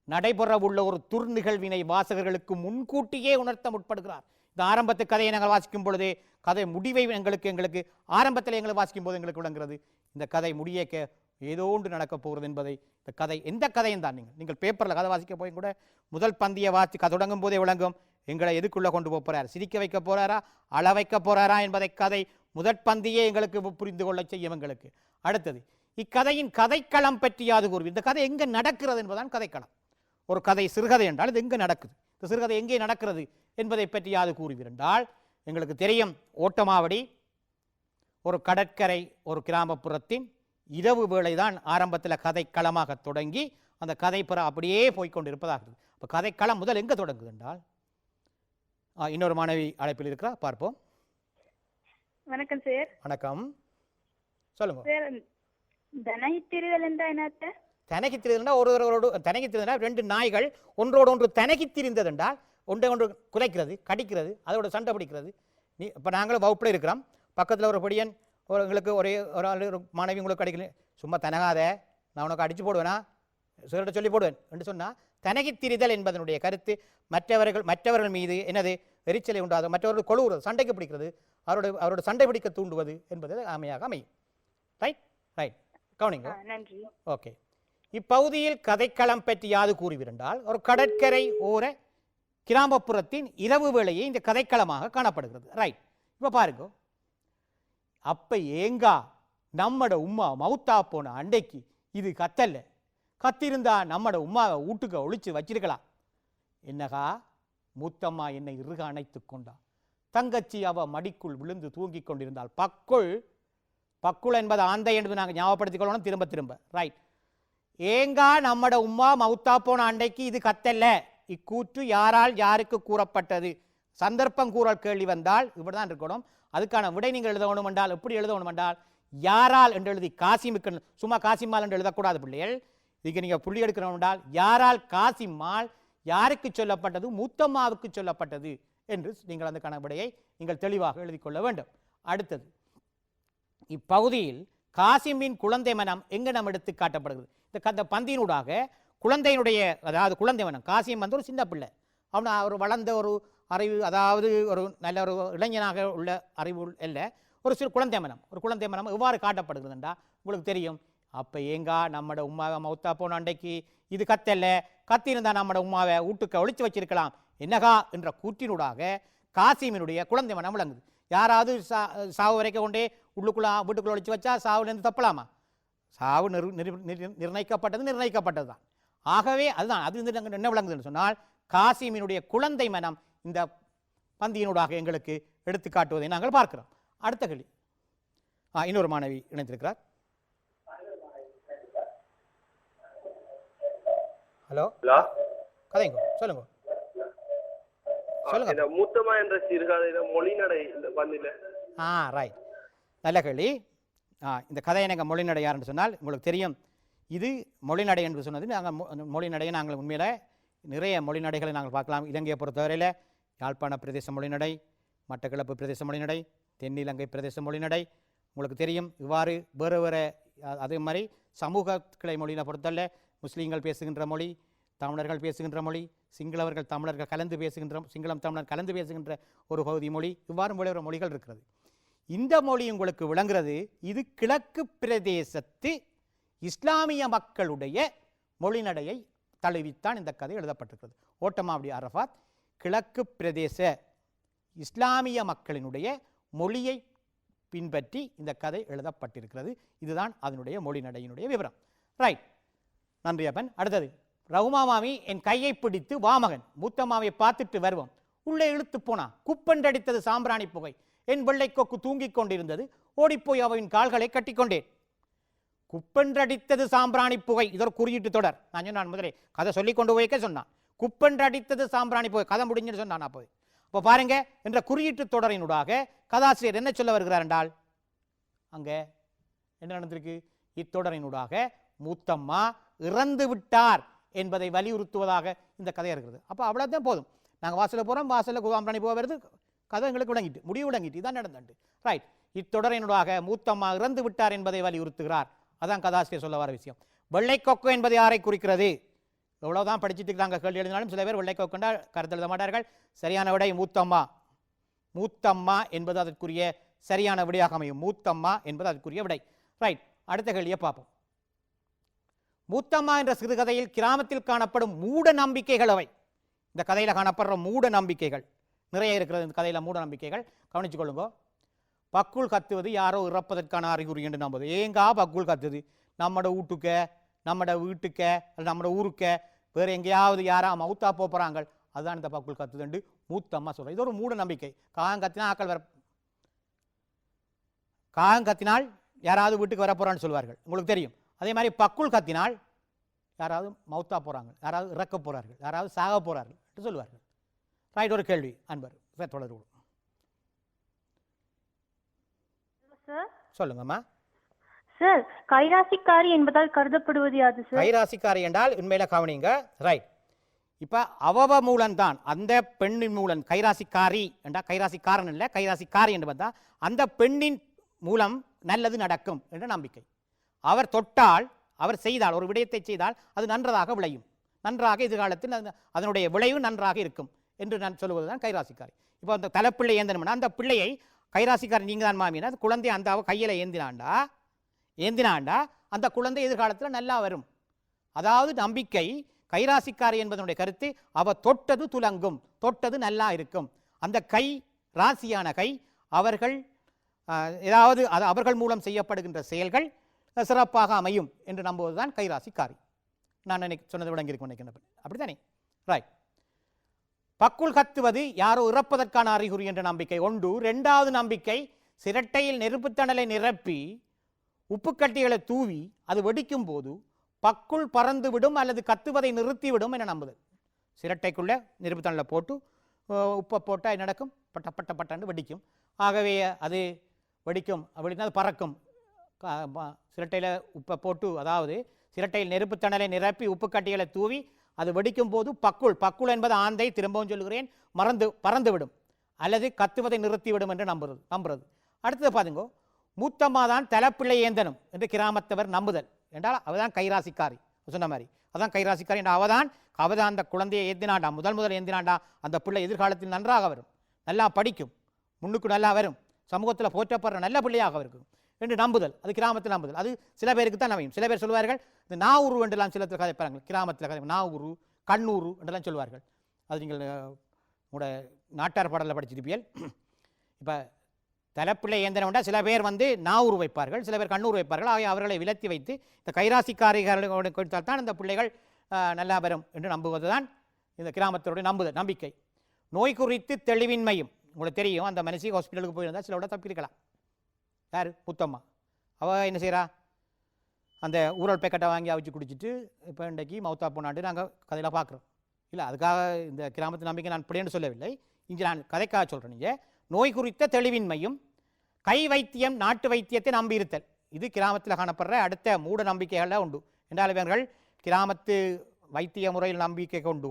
நடைபெற உள்ள ஒரு துர் நிகழ்வினை வாசகர்களுக்கு முன்கூட்டியே உணர்த்த முற்படுகிறார். இந்த ஆரம்பத்து கதையை நாங்கள் வாசிக்கும் பொழுதே கதை முடிவை எங்களுக்கு ஆரம்பத்தில் எங்களை வாசிக்கும் போது எங்களுக்கு விளங்குகிறது இந்த கதை முடியக்க ஏதோ ஒன்று நடக்கப் போகிறது என்பதை. இந்த கதை எந்த கதையும் தான் நீங்கள் பேப்பரில் கதை வாசிக்க போய் கூட முதல் பந்தியை வாசி கதை தொடங்கும் போதே விளங்கும் எங்களை எதுக்குள்ளே கொண்டு போகிறார், சிரிக்க வைக்க போகிறாரா, அள வைக்க போகிறாரா என்பதை கதை முதற் பந்தியே எங்களுக்கு புரிந்து கொள்ள செய்யும் எங்களுக்கு. அடுத்தது, இக்கதையின் கதைக்களம் பற்றியாது கூறுவி. இந்த கதை எங்கே நடக்கிறது என்பதான் கதைக்களம். ஒரு கதை சிறுகதை என்றால் இது எங்கே நடக்குது, இந்த சிறுகதை எங்கே நடக்கிறது என்பதை பற்றி யாது கூறுவீரென்றால் எங்களுக்கு தெரியும். ஓட்டமாவடி ஒரு கடற்கரை, ஒரு கிராமப்புறத்தின் இரவு வேளைதான் ஆரம்பத்தில் கதைக்களமாக தொடங்கி அந்த கதைப்புற அப்படியே போய்கொண்டிருப்பதாகிறது. இப்போ கதைக்களம் முதல் எங்கே தொடங்குது என்றால், இன்னொரு மாணவி அழைப்பில் இருக்கிறா, பார்ப்போம். வணக்கம் சார். வணக்கம், சொல்லுங்க சார். தனகித்திரிதல் என்றால் என்ன? தனகித்திரிதல்னா ஒருவரோடு தனகித்திரிதல்னா ரெண்டு நாய்கள் ஒன்றோடு ஒன்று தனகித்திரிந்தது என்றால் ஒன்றை ஒன்று குலைக்கிறது, கடிக்கிறது, அதோட சண்டை பிடிக்கிறது. இப்போ நாங்களும் வகுப்பில் இருக்கிறோம், பக்கத்தில் ஒரு பொடியன் எங்களுக்கு ஒரு மாணவி உங்களுக்கு கிடைக்கல, சும்மா தனகாத நான் உனக்கு அடித்து போடுவேனா, சிலர்கிட்ட சொல்லி போடுவேன் என்று சொன்னால் தனகித்திரிதல் என்பதனுடைய கருத்து மற்றவர்கள் மீது என்னது எரிச்சலை உண்டாது, மற்றவர்கள் கொழுவுறது, சண்டைக்கு பிடிக்கிறது, அவரோட சண்டை பிடிக்க தூண்டுவது என்பது அமையாக அமையும். ரைட் ரைட், கவனிங்க. நன்றி. ஓகே, இப்பகுதியில் கதைக்களம் பற்றி யாது கூறுவீரென்றால் ஒரு கடற்கரை ஓர கிராமப்புறத்தின் இரவு வேளையை இந்த கதைக்களமாக காணப்படுகிறது. ரைட், இப்போ பாருங்க, அப்ப ஏங்கா நம்மட உம்மா மவுத்தா போன அண்டைக்கு இது கத்தல்ல, கத்திருந்தா நம்மட உம்மாவை வீட்டுக்கு ஒழிச்சு வச்சிருக்கலாம். என்னகா மூத்தம்மா என்னை இறுக அணைத்து கொண்டா, தங்கச்சி அவ மடிக்குள் விழுந்து தூங்கி கொண்டிருந்தாள். பக்குள் என்பது ஆந்தை என்று நாங்கள் ஞாபகப்படுத்திக் கொள்ளணும் திரும்ப திரும்ப. ரைட், ஏங்கா நம்மட உம்மா மௌத்தா போன அண்டைக்கு இது கத்தல்ல, இக்கூற்று யாரால் யாருக்கு கூறப்பட்டது? சந்தர்ப்பம் கூறல் கேள்வி வந்தால் இப்படிதான் இருக்கணும். அதுக்கான விடை நீங்கள் எழுத வேணும் என்றால் எப்படி எழுத வேணும் என்றால் யாரால் என்று எழுதி காசிமுக்கு, சும்மா காசிமால் என்று எழுதக்கூடாது பிள்ளைகள். இதுக்கு நீங்கள் புள்ளி எடுக்கணும் என்றால் யாரால் காசிமால் யாருக்கு சொல்லப்பட்டது? மூத்தம்மாவுக்கு சொல்லப்பட்டது என்று நீங்கள் அந்த விடையை நீங்கள் தெளிவாக எழுதி கொள்ள வேண்டும். அடுத்தது, இப்பகுதியில் காசிமின் குழந்தை மனம் எங்கனம் எடுத்து காட்டப்படுகிறது? இந்த பந்தியினூடாக குழந்தையினுடைய, அதாவது குழந்தை மனம், காசிம் வந்து ஒரு சின்ன பிள்ளை, அவன் ஒரு வளர்ந்த ஒரு அறிவு, அதாவது ஒரு நல்ல ஒரு இளைஞனாக உள்ள அறிவு அல்ல, ஒரு சிறு குழந்தை மனம். ஒரு குழந்தை மனம் எவ்வாறு காட்டப்படுகிறதுண்டா உங்களுக்கு தெரியும். அப்போ ஏங்கா நம்மட உமாவை மௌத்தா போன அண்டைக்கு இது கத்தல்ல, கத்திருந்தா நம்மட உமாவை வீட்டுக்கு ஒழிச்சு வச்சிருக்கலாம் என்னகா என்ற கூற்றினூடாக காசிமினுடைய குழந்தை மனம் விளங்குது. யாராவது சாவு வரைக்கும் கொண்டே உள்ளுக்குள்ள வீட்டுக்குள்ள ஒழிச்சு வச்சா சாவுலேருந்து தப்பலாமா? சாவு நிர்ணயிக்கப்பட்டது தான். ஆகவே அதுதான் அது என்ன விளங்குதுன்னு சொன்னால் காசிமினுடைய குழந்தை மனம் இந்த பந்தியினூடாக எங்களுக்கு எடுத்து காட்டுவதை நாங்கள் பார்க்கிறோம். அடுத்த கேள்வி, இன்னொரு மாணவி இணைந்திருக்கிறார். ஹலோ கதைங்க, சொல்லுங்க சொல்லுங்க. மூத்தமா என்ற சிறுகதையில மொழிநடை இந்த பந்தில. ரைட், நல்ல கேள்வி. இந்த கதையை நாங்கள் மொழிநடை யாருன்னு சொன்னால் உங்களுக்கு தெரியும். இது மொழிநடை என்று சொன்னது நாங்கள் மொழிநடையை நாங்கள் உண்மையில் நிறைய மொழிநடைகளை நாங்கள் பார்க்கலாம். இலங்கையை பொறுத்தவரையில் யாழ்ப்பாண பிரதேச மொழிநடை, மட்டக்களப்பு பிரதேச மொழிநடை, தென்னிலங்கை பிரதேச மொழிநடை உங்களுக்கு தெரியும். இவ்வாறு வேறு வேறு, அதே மாதிரி சமூக கிளை மொழியை பொறுத்தவரை முஸ்லீம்கள் பேசுகின்ற மொழி, தமிழர்கள் பேசுகின்ற மொழி, சிங்களவர்கள் தமிழர்கள் கலந்து பேசுகின்ற, சிங்களம் தமிழர் கலந்து பேசுகின்ற ஒரு பகுதி மொழி, இவ்வாறு வேறு மொழிகள் இருக்கிறது. இந்த மொழி உங்களுக்கு விளங்குறது, இது கிழக்கு பிரதேசத்து இஸ்லாமிய மக்களுடைய மொழிநடையை தழுவித்தான் இந்த கதை எழுதப்பட்டிருக்கிறது. ஓட்டமாவடி அரஃபாத் கிழக்கு பிரதேச இஸ்லாமிய மக்களினுடைய மொழியை பின்பற்றி இந்த கதை எழுதப்பட்டிருக்கிறது. இதுதான் அதனுடைய மொழிநடையினுடைய விவரம். ரைட், நன்றி அப்பன். அடுத்தது, ரகுமா மாமி என் கையை பிடித்து வாமகன், மூத்தம்மாவை பார்த்துட்டு வருவோம், உள்ளே இழுத்து போனா, குப்பென்றடித்தது சாம்பிராணி புகை, என் வெள்ளை கொக்கு தூங்கிக் கொண்டிருந்தது, ஓடிப்போய் அவன் கால்களை கட்டிக்கொண்டேன். குப்பென்றடித்தது சாம்பிராணி புகை, இதொரு குறியீட்டு தொடர். நான் முதலே கதை சொல்லிக் கொண்டு போய்க்க சொன்னான். குப்பென்றடித்தது சாம்பிராணி புகை, கதை முடிஞ்சுன்னு சொன்னான். அப்போ பாருங்க, என்ற குறியீட்டு தொடரினூடாக கதாசிரியர் என்ன சொல்ல வருகிறார் என்றால், அங்க என்ன நடந்திருக்கு? இத்தொடரினூடாக மூத்தம்மா இறந்து விட்டார் என்பதை வலியுறுத்துவதாக இந்த கதை இருக்கிறது. அப்போ அவ்வளோதான் போதும். நாங்கள் வாசலில் போகிறோம், வாசலில் சாம்பிராணி போக வருது, கதை எங்களுக்கு விளங்கிட்டு, முடிவு விளங்கிட்டு, இதான் நடந்துட்டு. ரைட், இத்தொடரினூடாக மூத்தம்மா இறந்து விட்டார் என்பதை வலியுறுத்துகிறார். அதான் கதாசிரியர் சொல்ல வர விஷயம். வெள்ளைக்கொக்கு என்பது யாரை குறிக்கிறது? எவ்வளோதான் படிச்சுட்டு நாங்கள் கேள்வி எழுதினாலும் சில பேர் வெள்ளைக்கொக்குண்டா கருத்து எழுத மாட்டார்கள். சரியான விடை மூத்தம்மா. மூத்தம்மா என்பது அதற்குரிய சரியான விடையாக அமையும். மூத்தம்மா என்பது அதற்குரிய விடை. ரைட், அடுத்த கேள்வியை பார்ப்போம். மூத்தம்மா என்ற சிறுகதையில் கிராமத்தில் காணப்படும் மூட நம்பிக்கைகள் அவை. இந்த கதையில் காணப்படுற மூட நம்பிக்கைகள் நிறைய இருக்கிறது. இந்த கதையில் மூட நம்பிக்கைகள் கவனிச்சு கொள்ளுங்க. பக்குள் கத்துவது யாரோ இறப்பதற்கான அறிகுறி என்று நம்புது. ஏங்கா பக்குள் கத்துது? நம்மட வீட்டுக்க, நம்மட வீட்டுக்க, நம்மட ஊருக்க, வேறு எங்கேயாவது யாரா மவுத்தா போகிறாங்க, அதுதான் இந்த பக்குள் கத்துதுண்டு மூத்தம்மா சொல்கிறேன். இது ஒரு மூட நம்பிக்கை. காகம் கத்தினா ஆக்கள் வர, காகம் கத்தினால் யாராவது வீட்டுக்கு வர போகிறான்னு சொல்வார்கள், உங்களுக்கு தெரியும். அதே மாதிரி பக்குள் கத்தினால் யாராவது மவுத்தா போகிறாங்க, யாராவது இறக்க போகிறார்கள், யாராவது சாக போகிறார்கள் என்று சொல்வார்கள். ரைட், ஒரு கேள்வி அன்பர் தொடர்பு சொல்லுங்கம்மா. சார், கைராசிக்காரி என்பதால் கருதப்படுவது யாது சார்? கைராசிக்காரி என்றால் உண்மையில கவனிங்க. ரைட், இப்ப அவவ மூலம்தான் அந்த பெண்ணின் மூலம் கைராசிக்காரி என்றா, கைராசிக்காரன் இல்லை, கைராசிக்காரி என்று வந்தா அந்த பெண்ணின் மூலம் நல்லது நடக்கும் என்ற நம்பிக்கை. அவர் தொட்டால், அவர் செய்தால், ஒரு விடயத்தை செய்தால் அது நன்றாக விளையும், நன்றாக எதிர்காலத்தில் அதனுடைய விளைவு நன்றாக இருக்கும் என்று நான் சொல்லுவதுதான் கைராசிக்காரி. இப்போ அந்த தலைப்பிள்ளை ஏந்தணும்னா அந்த பிள்ளையை கைராசிக்காரி நீங்கள் தான் மாமினா, அந்த குழந்தை அந்த கையில் ஏந்தினாண்டா அந்த குழந்தை எதிர்காலத்தில் நல்லா வரும். அதாவது நம்பிக்கை. கைராசிக்காரி என்பதனுடைய கருத்து, அவ தொட்டது துலங்கும், தொட்டது நல்லா இருக்கும், அந்த கை ராசியான கை, அவர்கள் ஏதாவது அவர்கள் மூலம் செய்யப்படுகின்ற செயல்கள் சிறப்பாக அமையும் என்று நம்புவதுதான் கைராசிக்காரி. நான் சொன்னது விளங்கியிருக்கும் நினைக்கிறேன், அப்படித்தானே? ரைட், பக்குள் கத்துவது யாரோ இறப்பதற்கான அறிகுறி என்ற நம்பிக்கை ஒன்று. இரண்டாவது நம்பிக்கை, சிரட்டையில் நெருப்புத்தணலை நிரப்பி உப்புக்கட்டிகளை தூவி அது வெடிக்கும் போது பக்குள் பறந்து விடும் அல்லது கத்துவதை நிறுத்திவிடும் என நம்புதல். சிரட்டைக்குள்ளே நெருப்புத்தணில் போட்டு உப்பை போட்டால் என்ன நடக்கும்? பட்டாண்டு வெடிக்கும். ஆகவே அது வெடிக்கும் அப்படின்னா அது பறக்கும். சிரட்டையில் உப்பை போட்டு, அதாவது சிரட்டையில் நெருப்புத்தணலை நிரப்பி உப்பு கட்டிகளை தூவி அது வெடிக்கும் போது பக்குள் என்பது ஆந்தை, திரும்பவும் சொல்லுகிறேன், பறந்து விடும் அல்லது கத்துவதை நிறுத்திவிடும் என்று நம்புறது. அடுத்தது பாருங்க, மூத்தம்மா தான் தலைப்பிள்ளை ஏந்தனும் என்று கிராமத்தவர் நம்புதல் என்றால் அவதான் கைராசிக்காரி. சொன்ன மாதிரி அதான் கைராசிக்காரி என்ற அவதான் அந்த குழந்தையை ஏந்தினாண்டா, முதல் ஏந்தினாண்டா, அந்த பிள்ளை எதிர்காலத்தில் நன்றாக வரும், நல்லா படிக்கும், முன்னுக்கு நல்லா வரும், சமூகத்தில் போற்றப்படுற நல்ல பிள்ளையாக இருக்கும் என்று நம்புதல். அது கிராமத்தில் நம்புதல். அது சில பேருக்கு தான் நம்பும். சில பேர் சொல்வார்கள் இந்த நாவூரு என்றெல்லாம் சில கதைப்பாங்க, கிராமத்தில் கதை நாவூரு கண்ணூரு என்றெல்லாம் சொல்வார்கள். அது நீங்கள் உங்களோட நாட்டார் பாடலில் படிச்சிருப்பியல். இப்போ தலைப்பிள்ளை ஏந்தனம்னா சில பேர் நாவூர் வைப்பார்கள், சில பேர் கண்ணூர் வைப்பார்கள். ஆகிய அவர்களை விலத்தி வைத்து இந்த கைராசிக்காரிகளோடு கொடுத்தால் தான் அந்த பிள்ளைகள் நல்லா வரும் என்று நம்புவது தான் இந்த கிராமத்தோடைய நம்பிக்கை. நோய் குறித்து தெளிவின்மையும். உங்களுக்கு தெரியும், அந்த மனுஷி ஹாஸ்பிட்டலுக்கு போயிருந்தால் சிலோட தப்பிருக்கலாம். யார்? முத்தம்மா. அவள் என்ன செய்கிறா? அந்த ஊரல் பேக்கெட்டை வாங்கி அவிச்சு குடிச்சிட்டு இப்போ இன்றைக்கு மவுத்தா போனாண்டு நாங்கள் கதையில் பார்க்குறோம். இல்லை, அதுக்காக இந்த கிராமத்து நம்பிக்கை நான் இப்படின்னு சொல்லவில்லை, இங்கே நான் கதைக்காக சொல்கிறேன். நீங்கள் நோய் குறித்த தெளிவின்மையும் கை வைத்தியம், நாட்டு வைத்தியத்தை நம்பியிருத்தல், இது கிராமத்தில் காணப்படுற அடுத்த மூட நம்பிக்கைகளில் உண்டு. என்றால் இவர்கள் கிராமத்து வைத்திய முறையில் நம்பிக்கை கொண்டு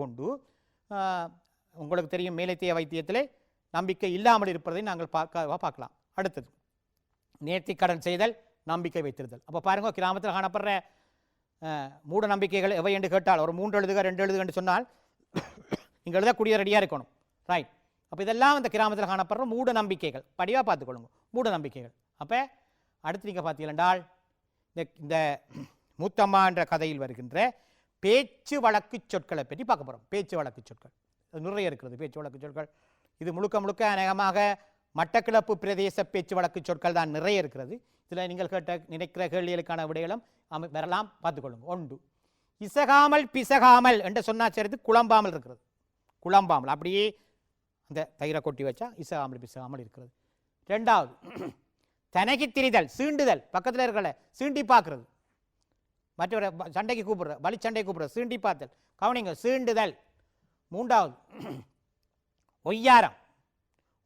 உங்களுக்கு தெரியும், மேலைத்திய வைத்தியத்திலே நம்பிக்கை இல்லாமல் இருப்பதை நாங்கள் பார்க்கலாம். அடுத்தது நேர்த்திக்கடன் செய்தல், நம்பிக்கை வைத்திருத்தல். அப்போ பாருங்க, கிராமத்தில் காணப்படுற மூட நம்பிக்கைகள் எவை என்று கேட்டால் ஒரு 3 எழுதுக 2 எழுதுக என்று சொன்னால் இங்கே எழுதக்கூடிய ரெடியாக இருக்கணும். ரைட். அப்போ இதெல்லாம் இந்த கிராமத்தில் காணப்படுற மூட நம்பிக்கைகள். படிவாக பார்த்துக்கொள்ளுங்க, மூட நம்பிக்கைகள். அப்போ அடுத்து நீங்கள் பார்த்தீங்கன்றால் இந்த மூத்தம்மா என்ற கதையில் வருகின்ற பேச்சு வழக்கு சொற்களை பற்றி பார்க்க போகிறோம். பேச்சு வழக்கு சொற்கள் நிறைய இருக்கிறது. பேச்சு வழக்கு சொற்கள் இது முழுக்க அநேகமாக மட்டக்களப்பு பிரதேச பேச்சு வழக்கு சொற்கள் தான் நிறைய இருக்கிறது. இதில் நீங்கள் நினைக்கிற கேள்விகளுக்கான விடைகளும் வரலாம், பார்த்துக்கொள்ளுங்க. 1, இசகாமல் பிசகாமல் என்று சொன்னா சேர்த்து குழம்பாமல் இருக்கிறது. குழம்பாமல் அப்படியே அந்த தயிரை கொட்டி வச்சா இசகாமல் பிசகாமல் இருக்கிறது. 2வது தனகி திரிதல், சீண்டுதல், பக்கத்தில் இருக்கிற சீண்டி பார்க்கறது, மற்றவரை சண்டைக்கு கூப்பிடுற, வலி சண்டைக்கு கூப்பிடுற, சீண்டி பார்த்தல், கவனிங்க, சீண்டுதல். 3வது ஒய்யாரம்.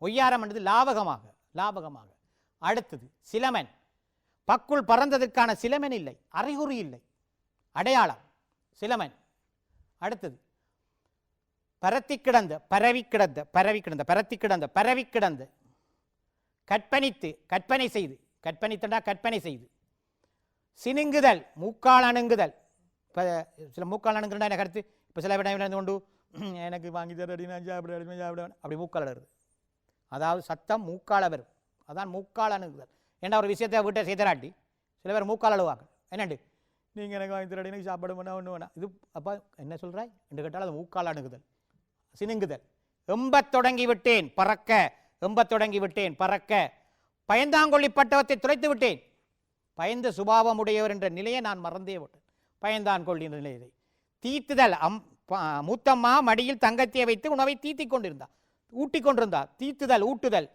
ஒய்யாரம் என்றது லாபகமாக. அடுத்தது சிலமன். பக்குள் பறந்ததற்கான சிலமன் இல்லை, அறிகுறி இல்லை, அடையாளம் சிலமன். அடுத்தது பரவி கிடந்த, கற்பனை செய்து, சினுங்குதல், மூக்கால் அணுங்குதல். இப்போ சில மூக்கால் அணுங்குறா என்ன கருத்து? இப்போ சில விட கொண்டு எனக்கு வாங்கி தர அப்படி மூக்கால் அழுது, அதாவது சத்தம் மூக்கால வரும், அதான் மூக்கால் அணுகுதல். ஏன்னா ஒரு விஷயத்தை வீட்டை செய்தராட்டி சில பேர் மூக்கால் அழுவாங்க. என்னண்டு நீங்கள் எனக்கு வாங்கி தராடி, எனக்கு சாப்பாடு பண்ணால் ஒன்று வேணாம், இது அப்போ என்ன சொல்கிறாய் என்று கேட்டால் அது மூக்கால் அணுகுதல், சினுங்குதல். எம்பத் தொடங்கி விட்டேன் பறக்க, பயந்தாங்கொள்ளிப்பட்டவத்தை துளைத்து விட்டேன். பயந்த சுபாவமுடையவர் என்ற நிலையை நான் மறந்தே விட்டேன். பயந்தான்கொள்ளி என்ற நிலையை. தீத்துதல். மூத்தம்மா மடியில் தங்கத்தியை வைத்து உணவை ஊட்டி கொண்டிருந்தார். தீத்துதல், ஊட்டுதல்.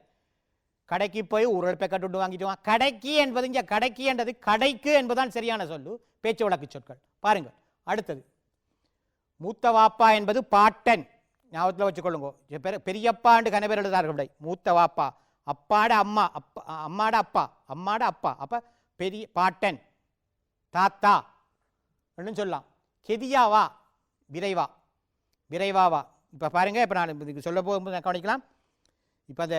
கடைக்கு போய் ஊரல் பேக்கெட் விட்டு வாங்கிட்டு வா. கடைக்கு என்பது இங்கே கடைக்கு என்றது கடைக்கு என்பதுதான் சரியான சொல்லு. பேச்சு வழக்கு சொற்கள் பாருங்க. அடுத்தது மூத்த வாப்பா என்பது பாட்டன், ஞாபகத்தில் வச்சுக்கொள்ளுங்க. பெரியப்பா என்று கன பேர் எழுதார்கள். மூத்த வாப்பா, அப்பாட அம்மா, அம்மாட அப்பா, அப்ப பெரிய பாட்டன், தாத்தா அப்படின்னு சொல்லலாம். கெதியாவா, விரைவாவா. இப்போ பாருங்க, இப்போ நான் இதுக்கு சொல்ல போகும்போது நான் கவனிக்கலாம். இப்போ அந்த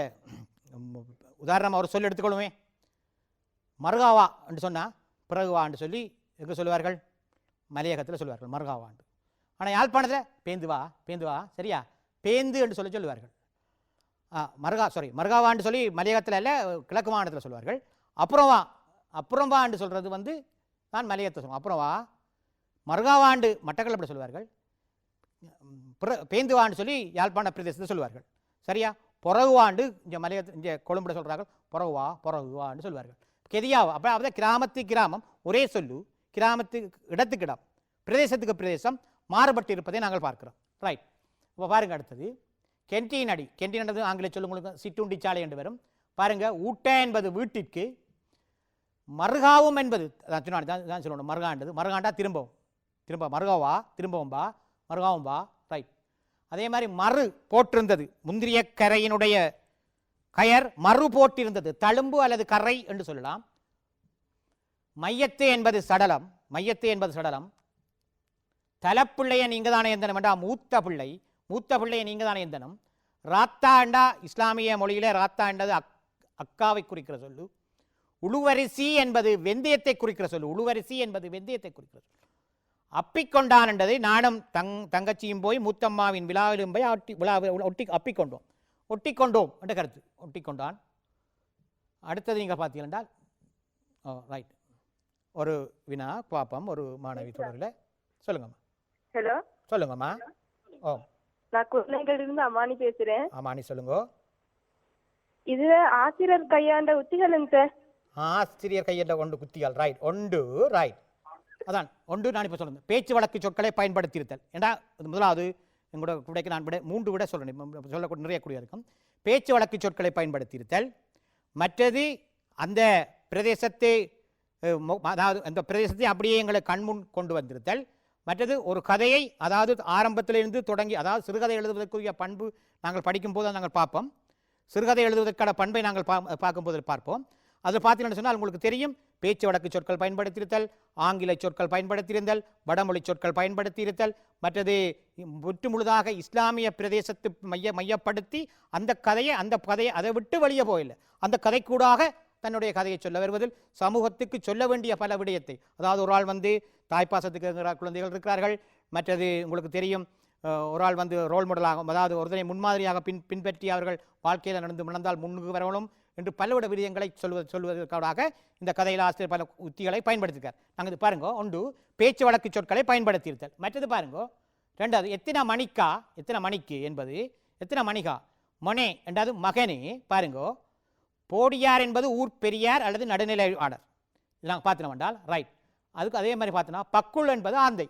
உதாரணமாக ஒரு சொல்லி எடுத்துக்கொள்ளுமே, மருகாவா என்று சொன்னால் பிறகுவான்னு சொல்லி எங்கே சொல்லுவார்கள்? மலையகத்தில் சொல்லுவார்கள் மருகாவாண்டு. ஆனால் யாழ்ப்பாணத்தில் பேந்து வா சரியா, பேந்து என்று சொல்லுவார்கள். மருகாவான்னு சொல்லி மலையகத்தில் இல்லை, கிழக்கு மாநிலத்தில் சொல்லுவார்கள். அப்புறம் வா என்று சொல்கிறது நான் மலையகத்தை சொல்லுவேன். அப்புறம் வா. மருகாவாண்டு மட்டக்களப்பில் சொல்லுவார்கள். பேந்துவான்னு சொல்லி யாழ்ப்பாண பிரதேசத்தை சொல்லுவார்கள். சரியா. பொறகுவாண்டு இங்கே இங்கே கொழும்புல சொல்கிறார்கள். பொறகுவான்னு சொல்லுவார்கள். கெதியாவா. அப்போ அப்போ கிராமம் ஒரே சொல்லு, இடத்துக்கு இடம், பிரதேசத்துக்கு பிரதேசம் மாறுபட்டு இருப்பதை நாங்கள் பார்க்கிறோம். ரைட். இப்போ பாருங்க, அடுத்தது கென்டீன் என்பது ஆங்கில சொல்லுங்களுக்கு சிற்றுண்டி சாலை என்று வரும். பாருங்க, ஊட்ட என்பது வீட்டிற்கு, மருகாவும் என்பது தான் சொல்லணும். மருகாண்டா திரும்பவும் திரும்ப மருகாவா திரும்பவும் வா மருகாவும் வா ரைட். அதே மாதிரி மறு போட்டிருந்தது, முந்திரிய கரையினுடைய கயர் மறு போட்டிருந்தது, தழும்பு அல்லது கரை என்று சொல்லலாம். மையத்து என்பது சடலம், மையத்து என்பது சடலம். தலப்பிள்ளைய நீங்க தானே எந்தனம் என்றா மூத்த பிள்ளை, மூத்த பிள்ளைய நீங்க தானே எந்தனம். ராத்தா என்றா இஸ்லாமிய மொழியிலே ராத்தா என்றது அக்காவை குறிக்கிற சொல்லு. உழுவரிசி என்பது வெந்தயத்தை குறிக்கிற சொல்லு, உழுவரிசி என்பது வெந்தயத்தை குறிக்கிற சொல்லு. அப்பிக்கொண்டான் என்றதை நானும் தங்கச்சியும் போய் மூத்தம்மாவின் விழாவிலும் போய் ஒட்டி அப்பிக்கொண்டோம், ஒட்டிக்கொண்டோம் என்ற கருத்து, ஒட்டிக்கொண்டான். அடுத்தது நீங்கள் பார்த்தீங்கன்னா ரைட், ஒரு வினா பாப்பம் ஒரு மாணவி தொடரில். சொல்லுங்கம்மா. ஹலோ, சொல்லுங்கம்மா. ஓ, நான் குழந்தைகளிலிருந்து அம்மானி பேசுறேன். ஆமாண்ணி சொல்லுங்க. இது ஆசிரியர் கையாண்ட உத்திகளுங்க சார். ஆசிரியர் கையில் கொண்டு குத்திகள் ரைட், ஒன்று ரைட், அதான் ஒன்று. நான் இப்போ சொல்லுங்கள், பேச்சு வழக்கு சொற்களை பயன்படுத்தியிருத்தல். ஏன்னா முதலாவது எங்களோட விடைக்கு நான் விட 3 விட சொல்கிறேன், சொல்லக்கூடிய நிறைய கூடிய இருக்கும். பேச்சு வழக்கு சொற்களை பயன்படுத்தியிருத்தல். மற்றது அந்த பிரதேசத்தை அதாவது அந்த பிரதேசத்தை அப்படியே எங்களை கண்முன் கொண்டு வந்திருத்தல். மற்றது ஒரு கதையை அதாவது ஆரம்பத்திலிருந்து தொடங்கி, அதாவது சிறுகதை எழுதுவதற்குரிய பண்பு நாங்கள் படிக்கும்போது நாங்கள் பார்ப்போம், சிறுகதை எழுதுவதற்கான பண்பை நாங்கள் பார்க்கும்போது பார்ப்போம். அது பார்த்தீங்கன்னு சொன்னால் உங்களுக்கு தெரியும், பேச்சு வழக்கு சொற்கள் பயன்படுத்தியிருத்தல், ஆங்கில சொற்கள் பயன்படுத்தியிருந்தல், வடமொழி சொற்கள் பயன்படுத்தியிருத்தல், மற்றது முற்று முழுதாக இஸ்லாமிய பிரதேசத்தை மையப்படுத்தி அந்த கதையை அதை விட்டு வெளியே போயில்லை, அந்த கதைக்கூடாக தன்னுடைய கதையை சொல்ல வருவதில் சமூகத்துக்கு சொல்ல வேண்டிய பல விடயத்தை, அதாவது ஒரு ஆள் தாய்ப்பாசத்துக்கு குழந்தைகள் இருக்கிறார்கள், மற்றது உங்களுக்கு தெரியும் ஒரு ஆள் ரோல் மாடலாக, அதாவது ஒருத்தனை முன்மாதிரியாக பின்பற்றி அவர்கள் வாழ்க்கையில் நடந்தால் முன்னுக்கு வரணும் என்று பலவிட விடயங்களை சொல்வதற்காக இந்த கதையில் ஆசிரியர் பல உத்திகளை பயன்படுத்தியிருக்கார். நாங்கள் இது பாருங்க, ஒன்று பேச்சு வழக்கு சொற்களை பயன்படுத்தியிருத்தல். மற்றது பாருங்க ரெண்டாவது எத்தனை மணிக்கு என்பது எத்தனை மணிகா மொனே என்றாவது மகனே. பாருங்க, போடியார் என்பது ஊர் பெரியார் அல்லது நடுநிலை ஆடர், இது நாங்கள் பார்த்துன வேண்டால் ரைட். அதுக்கு அதே மாதிரி பார்த்தோன்னா பக்குள் என்பது ஆந்தை.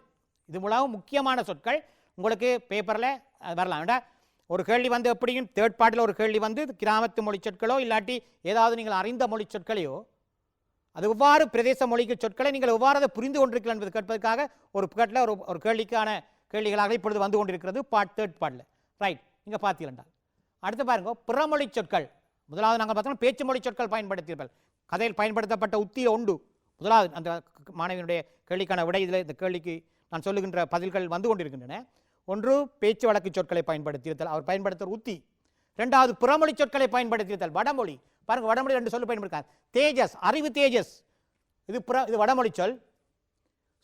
இது மூலம் முக்கியமான சொற்கள் உங்களுக்கு பேப்பரில் வரலாம். வேண்டா ஒரு கேள்வி எப்படியும் தேர்ட் பார்ட்டில் ஒரு கேள்வி கிராமத்து மொழி சொற்களோ இல்லாட்டி ஏதாவது நீங்கள் அறிந்த மொழி சொற்களையோ, அது எவ்வாறு பிரதேச மொழிக்கு சொற்களை நீங்கள் எவ்வாறு அதை புரிந்து கொண்டிருக்கலாம் என்பது கேட்பதற்காக ஒரு கேட்டில் ஒரு கேள்விக்கான கேள்விகளாக இப்பொழுது வந்து கொண்டிருக்கிறது தேர்ட் பார்ட்டில் ரைட். இங்கே பார்த்தீங்கன்னா அடுத்து பாருங்க, பிறமொழி சொற்கள். முதலாவது நாங்கள் பார்த்தோம்னா பேச்சு மொழி சொற்கள் பயன்படுத்தியிருப்பார்கள். கதையில் பயன்படுத்தப்பட்ட உத்தியை உண்டு. முதலாவது அந்த மாணவியினுடைய கேள்விக்கான விடை இதில் இந்த கேள்விக்கு நான் சொல்லுகின்ற பதில்கள் வந்து கொண்டிருக்கின்றன. ஒன்று பேச்சு வழக்கு சொற்களை பயன்படுத்தியிருத்தல், அவர் பயன்படுத்துகிற உத்தி. ரெண்டாவது பிறமொழி சொற்களை பயன்படுத்தியிருத்தல், வடமொழி. பாருங்க, வடமொழி 2 சொல்லு பயன்படுத்தார். தேஜஸ், அறிவு தேஜஸ், இது வடமொழி சொல்.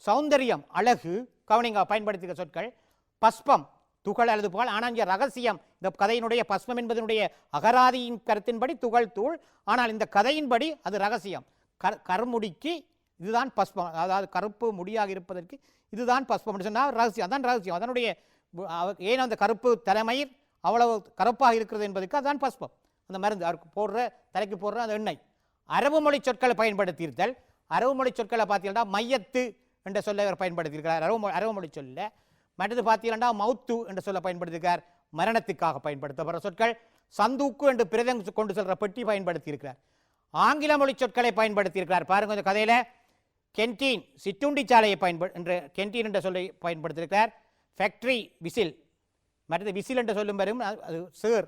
சௌந்தரியம், அழகு, கவனிங்க பயன்படுத்துகிற சொற்கள். பஸ்பம், துகள் அல்லது புகழ். ஆனால் இங்கே ரகசியம், இந்த கதையினுடைய பஸ்பம் என்பதனுடைய அகராதியின் கருத்தின்படி துகள் தூள், ஆனால் இந்த கதையின்படி அது ரகசியம். கருமுடிக்கு இதுதான் பஸ்பம், அதாவது கருப்பு முடியாக இருப்பதற்கு இதுதான் பஸ்பம் என்று சொன்னால் ரகசியம், அதான் ரகசியம். அதனுடைய ஏன் அந்த கருப்பு தலைமயிர் அவ்வளவு கருப்பாக இருக்கிறது என்பதற்கு அதுதான் பஸ்பம், அந்த மருந்து அவருக்கு தலைக்கு போடுற அந்த எண்ணெய். அரபு மொழி சொற்களை பயன்படுத்தியிருத்தல். அரபு மொழி சொற்களை பார்த்தீங்கன்னா மையத்து என்ற சொல்லை அவர் பயன்படுத்தியிருக்கிறார் அரபு மொழி சொல்ல. மற்றது பார்த்தீங்கன்னா மவுத்து என்ற சொல்ல பயன்படுத்தியிருக்கார், மரணத்துக்காக பயன்படுத்தப்படுற சொற்கள். சந்தூக்கு என்று பிரதம் கொண்டு செல்ற பெட்டி பயன்படுத்தியிருக்கிறார். ஆங்கில மொழி சொற்களை பயன்படுத்தியிருக்கிறார். பாருங்க, இந்த கதையில் கென்டீன் சிற்றுண்டி சாலையை கென்டீன் என்ற சொல்லை பயன்படுத்தியிருக்கிறார். ஃபேக்டரி விசில், மற்றது விசில் என்ற சொல்லும் வரும், அது சேர்,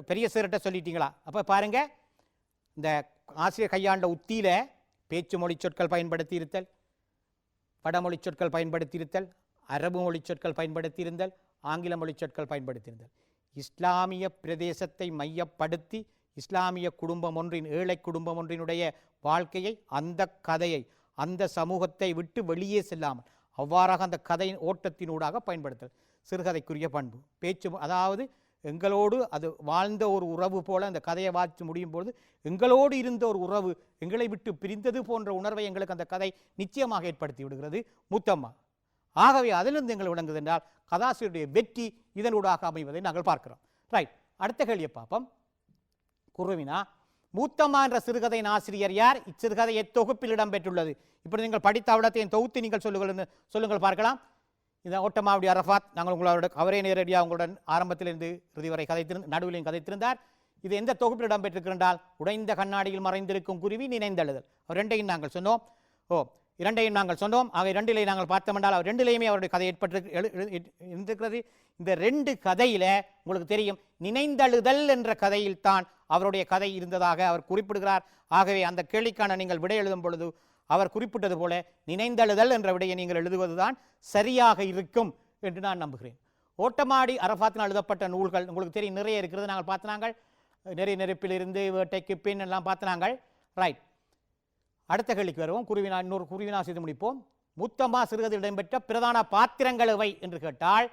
பெரிய சேர்கிட்ட சொல்லிட்டீங்களா. அப்போ பாருங்க, இந்த ஆசிரியர் கையாண்ட உத்தியில பேச்சு மொழி சொற்கள் பயன்படுத்தியிருத்தல், வடமொழி சொற்கள் பயன்படுத்தியிருத்தல், அரபு மொழி சொற்கள் பயன்படுத்தியிருந்தல், ஆங்கில மொழி சொற்கள் பயன்படுத்தியிருந்தல். இஸ்லாமிய பிரதேசத்தை மையப்படுத்தி இஸ்லாமிய குடும்பம் ஒன்றின், ஏழை குடும்பம் ஒன்றினுடைய வாழ்க்கையை, அந்த கதையை, அந்த சமூகத்தை விட்டு வெளியே செல்லாமல் அவ்வாறாக அந்த கதையின் ஓட்டத்தினூடாக பயன்படுத்தல் சிறுகதைக்குரிய பண்பு. பேச்சு, அதாவது எங்களோடு அது வாழ்ந்த ஒரு உறவு போல அந்த கதையை வாசித்து முடியும் பொழுது எங்களோடு இருந்த ஒரு உறவு எங்களை விட்டு பிரிந்தது போன்ற உணர்வை எங்களுக்கு அந்த கதை நிச்சயமாக ஏற்படுத்தி விடுகிறது மூத்தம்மா. ஆகவே அதிலிருந்து எங்கள் விளங்குது என்றால் கதாசிரியருடைய வெற்றி இதனூடாக அமைவதை நாங்கள் பார்க்கிறோம். ரைட், அடுத்த கேள்வியை பார்ப்போம். குருவினா, மூத்தம்மா என்ற சிறுகதையின் ஆசிரியர் யார்? இச்சிறுகதை எத்தொகுப்பில் இடம்பெற்றுள்ளது? இப்படி நீங்கள் படித்த அவடத்தையும் தொகுத்து நீங்கள் சொல்லுங்கள் பார்க்கலாம். இந்த ஓட்டமாவடி அரஃபாத், நாங்கள் உங்களோட அவரே நேரடியாக உங்களுடன் ஆரம்பத்திலிருந்து இறுதி வரை நடுவிலையும் கதைத்திருந்தார். இது எந்த தொகுப்பில் இடம்பெற்றிருக்கின்றால் உடைந்த கண்ணாடியில் மறைந்திருக்கும் குருவி நினைந்தெழுதல், அவர் ரெண்டையும் நாங்கள் சொன்னோம். இரண்டையும் நாங்கள் சொன்னோம். ஆக இரண்டிலே நாங்கள் பார்த்தோம் என்றால் அவர் ரெண்டிலேயுமே அவருடைய கதை ஏற்பட்டு இருந்திருக்கிறது. இந்த 2 கதையில உங்களுக்கு தெரியும், நினைந்தழுதல் என்ற கதையில் தான் அவருடைய கதை இருந்ததாக அவர் குறிப்பிடுகிறார். ஆகவே அந்த கேள்விக்கான நீங்கள் விடை எழுதும் பொழுது அவர் குறிப்பிட்டது போல நினைந்தழுதல் என்ற விடையை நீங்கள் எழுதுவதுதான் சரியாக இருக்கும் என்று நான் நம்புகிறேன். ஓட்டமாடி அரஃபாத்தினால் எழுதப்பட்ட நூல்கள் உங்களுக்கு தெரியும், நிறைய இருக்கிறது. நாங்கள் பார்த்தினாங்கள், நிறைய நெருப்பிலிருந்து வேட்டைக்கு பின் எல்லாம் பார்த்தினாங்கள். ரைட், அடுத்த கேள்விக்கு வருவோம். இன்னொரு குருவினா செய்து முடிப்போம். முத்தம்மா சிறுகதையில் இடம்பெற்ற பிரதான பாத்திரங்கள் எவை என்று கேட்டால்,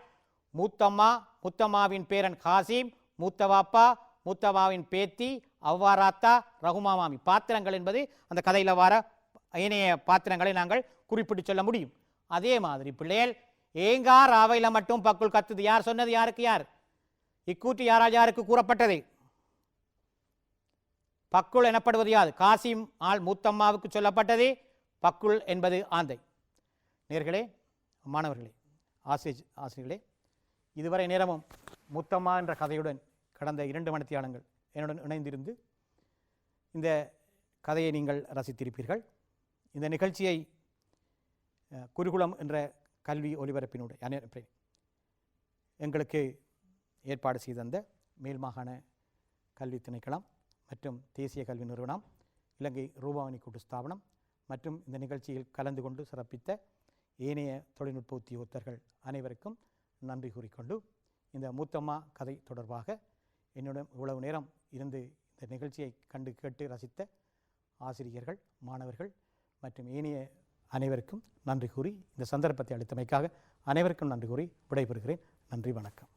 மூத்தம்மா, முத்தம்மாவின் பேரன் காசிம், மூத்தவாப்பா, மூத்தவாவின் பேத்தி, அவ்வாராத்தா, ரகுமாமாமி. பாத்திரங்கள் என்பது அந்த கதையில் வர ஏனைய பாத்திரங்களை நாங்கள் குறிப்பிட்டு சொல்ல முடியும். அதே மாதிரி பிள்ளைகள், ஏங்கா ராவையில மட்டும் பக்குள் கத்துது, யார் சொன்னது? யாருக்கு யார்? இக்கூற்று யாரால் யாருக்கு கூறப்பட்டது? பக்குள் எனப்படுவது யாது? காசிம் ஆள் மூத்தம்மாவுக்கு சொல்லப்பட்டது. பக்குள் என்பது ஆந்தை. நேர்களே, மாணவர்களே, ஆசிரியர்களே, இதுவரை நேரமும் முத்தம்மா என்ற கதையுடன் கடந்த 2 மணித்தியாலங்கள் என்னுடன் இணைந்திருந்து இந்த கதையை நீங்கள் ரசித்திருப்பீர்கள். இந்த நிகழ்ச்சியை குருகுலம் என்ற கல்வி ஒலிபரப்பினுடைய எங்களுக்கு ஏற்பாடு செய்த மேல் மாகாண கல்வி திணைக்களம் மற்றும் தேசிய கல்வி நிறுவனம், இலங்கை ரூபாவணி கூட்டு ஸ்தாபனம் மற்றும் இந்த நிகழ்ச்சியில் கலந்து கொண்டு சிறப்பித்த ஏனைய தொழில்நுட்ப உத்தியோகத்தர்கள் அனைவருக்கும் நன்றி கூறிக்கொண்டு, இந்த மூத்தம்மா கதை தொடர்பாக என்னுடன் இவ்வளவு நேரம் இருந்து இந்த நிகழ்ச்சியை கண்டு கேட்டு ரசித்த ஆசிரியர்கள், மாணவர்கள் மற்றும் ஏனைய அனைவருக்கும் நன்றி கூறி, இந்த சந்தர்ப்பத்தை அளித்தமைக்காக அனைவருக்கும் நன்றி கூறி விடைபெறுகிறேன். நன்றி, வணக்கம்.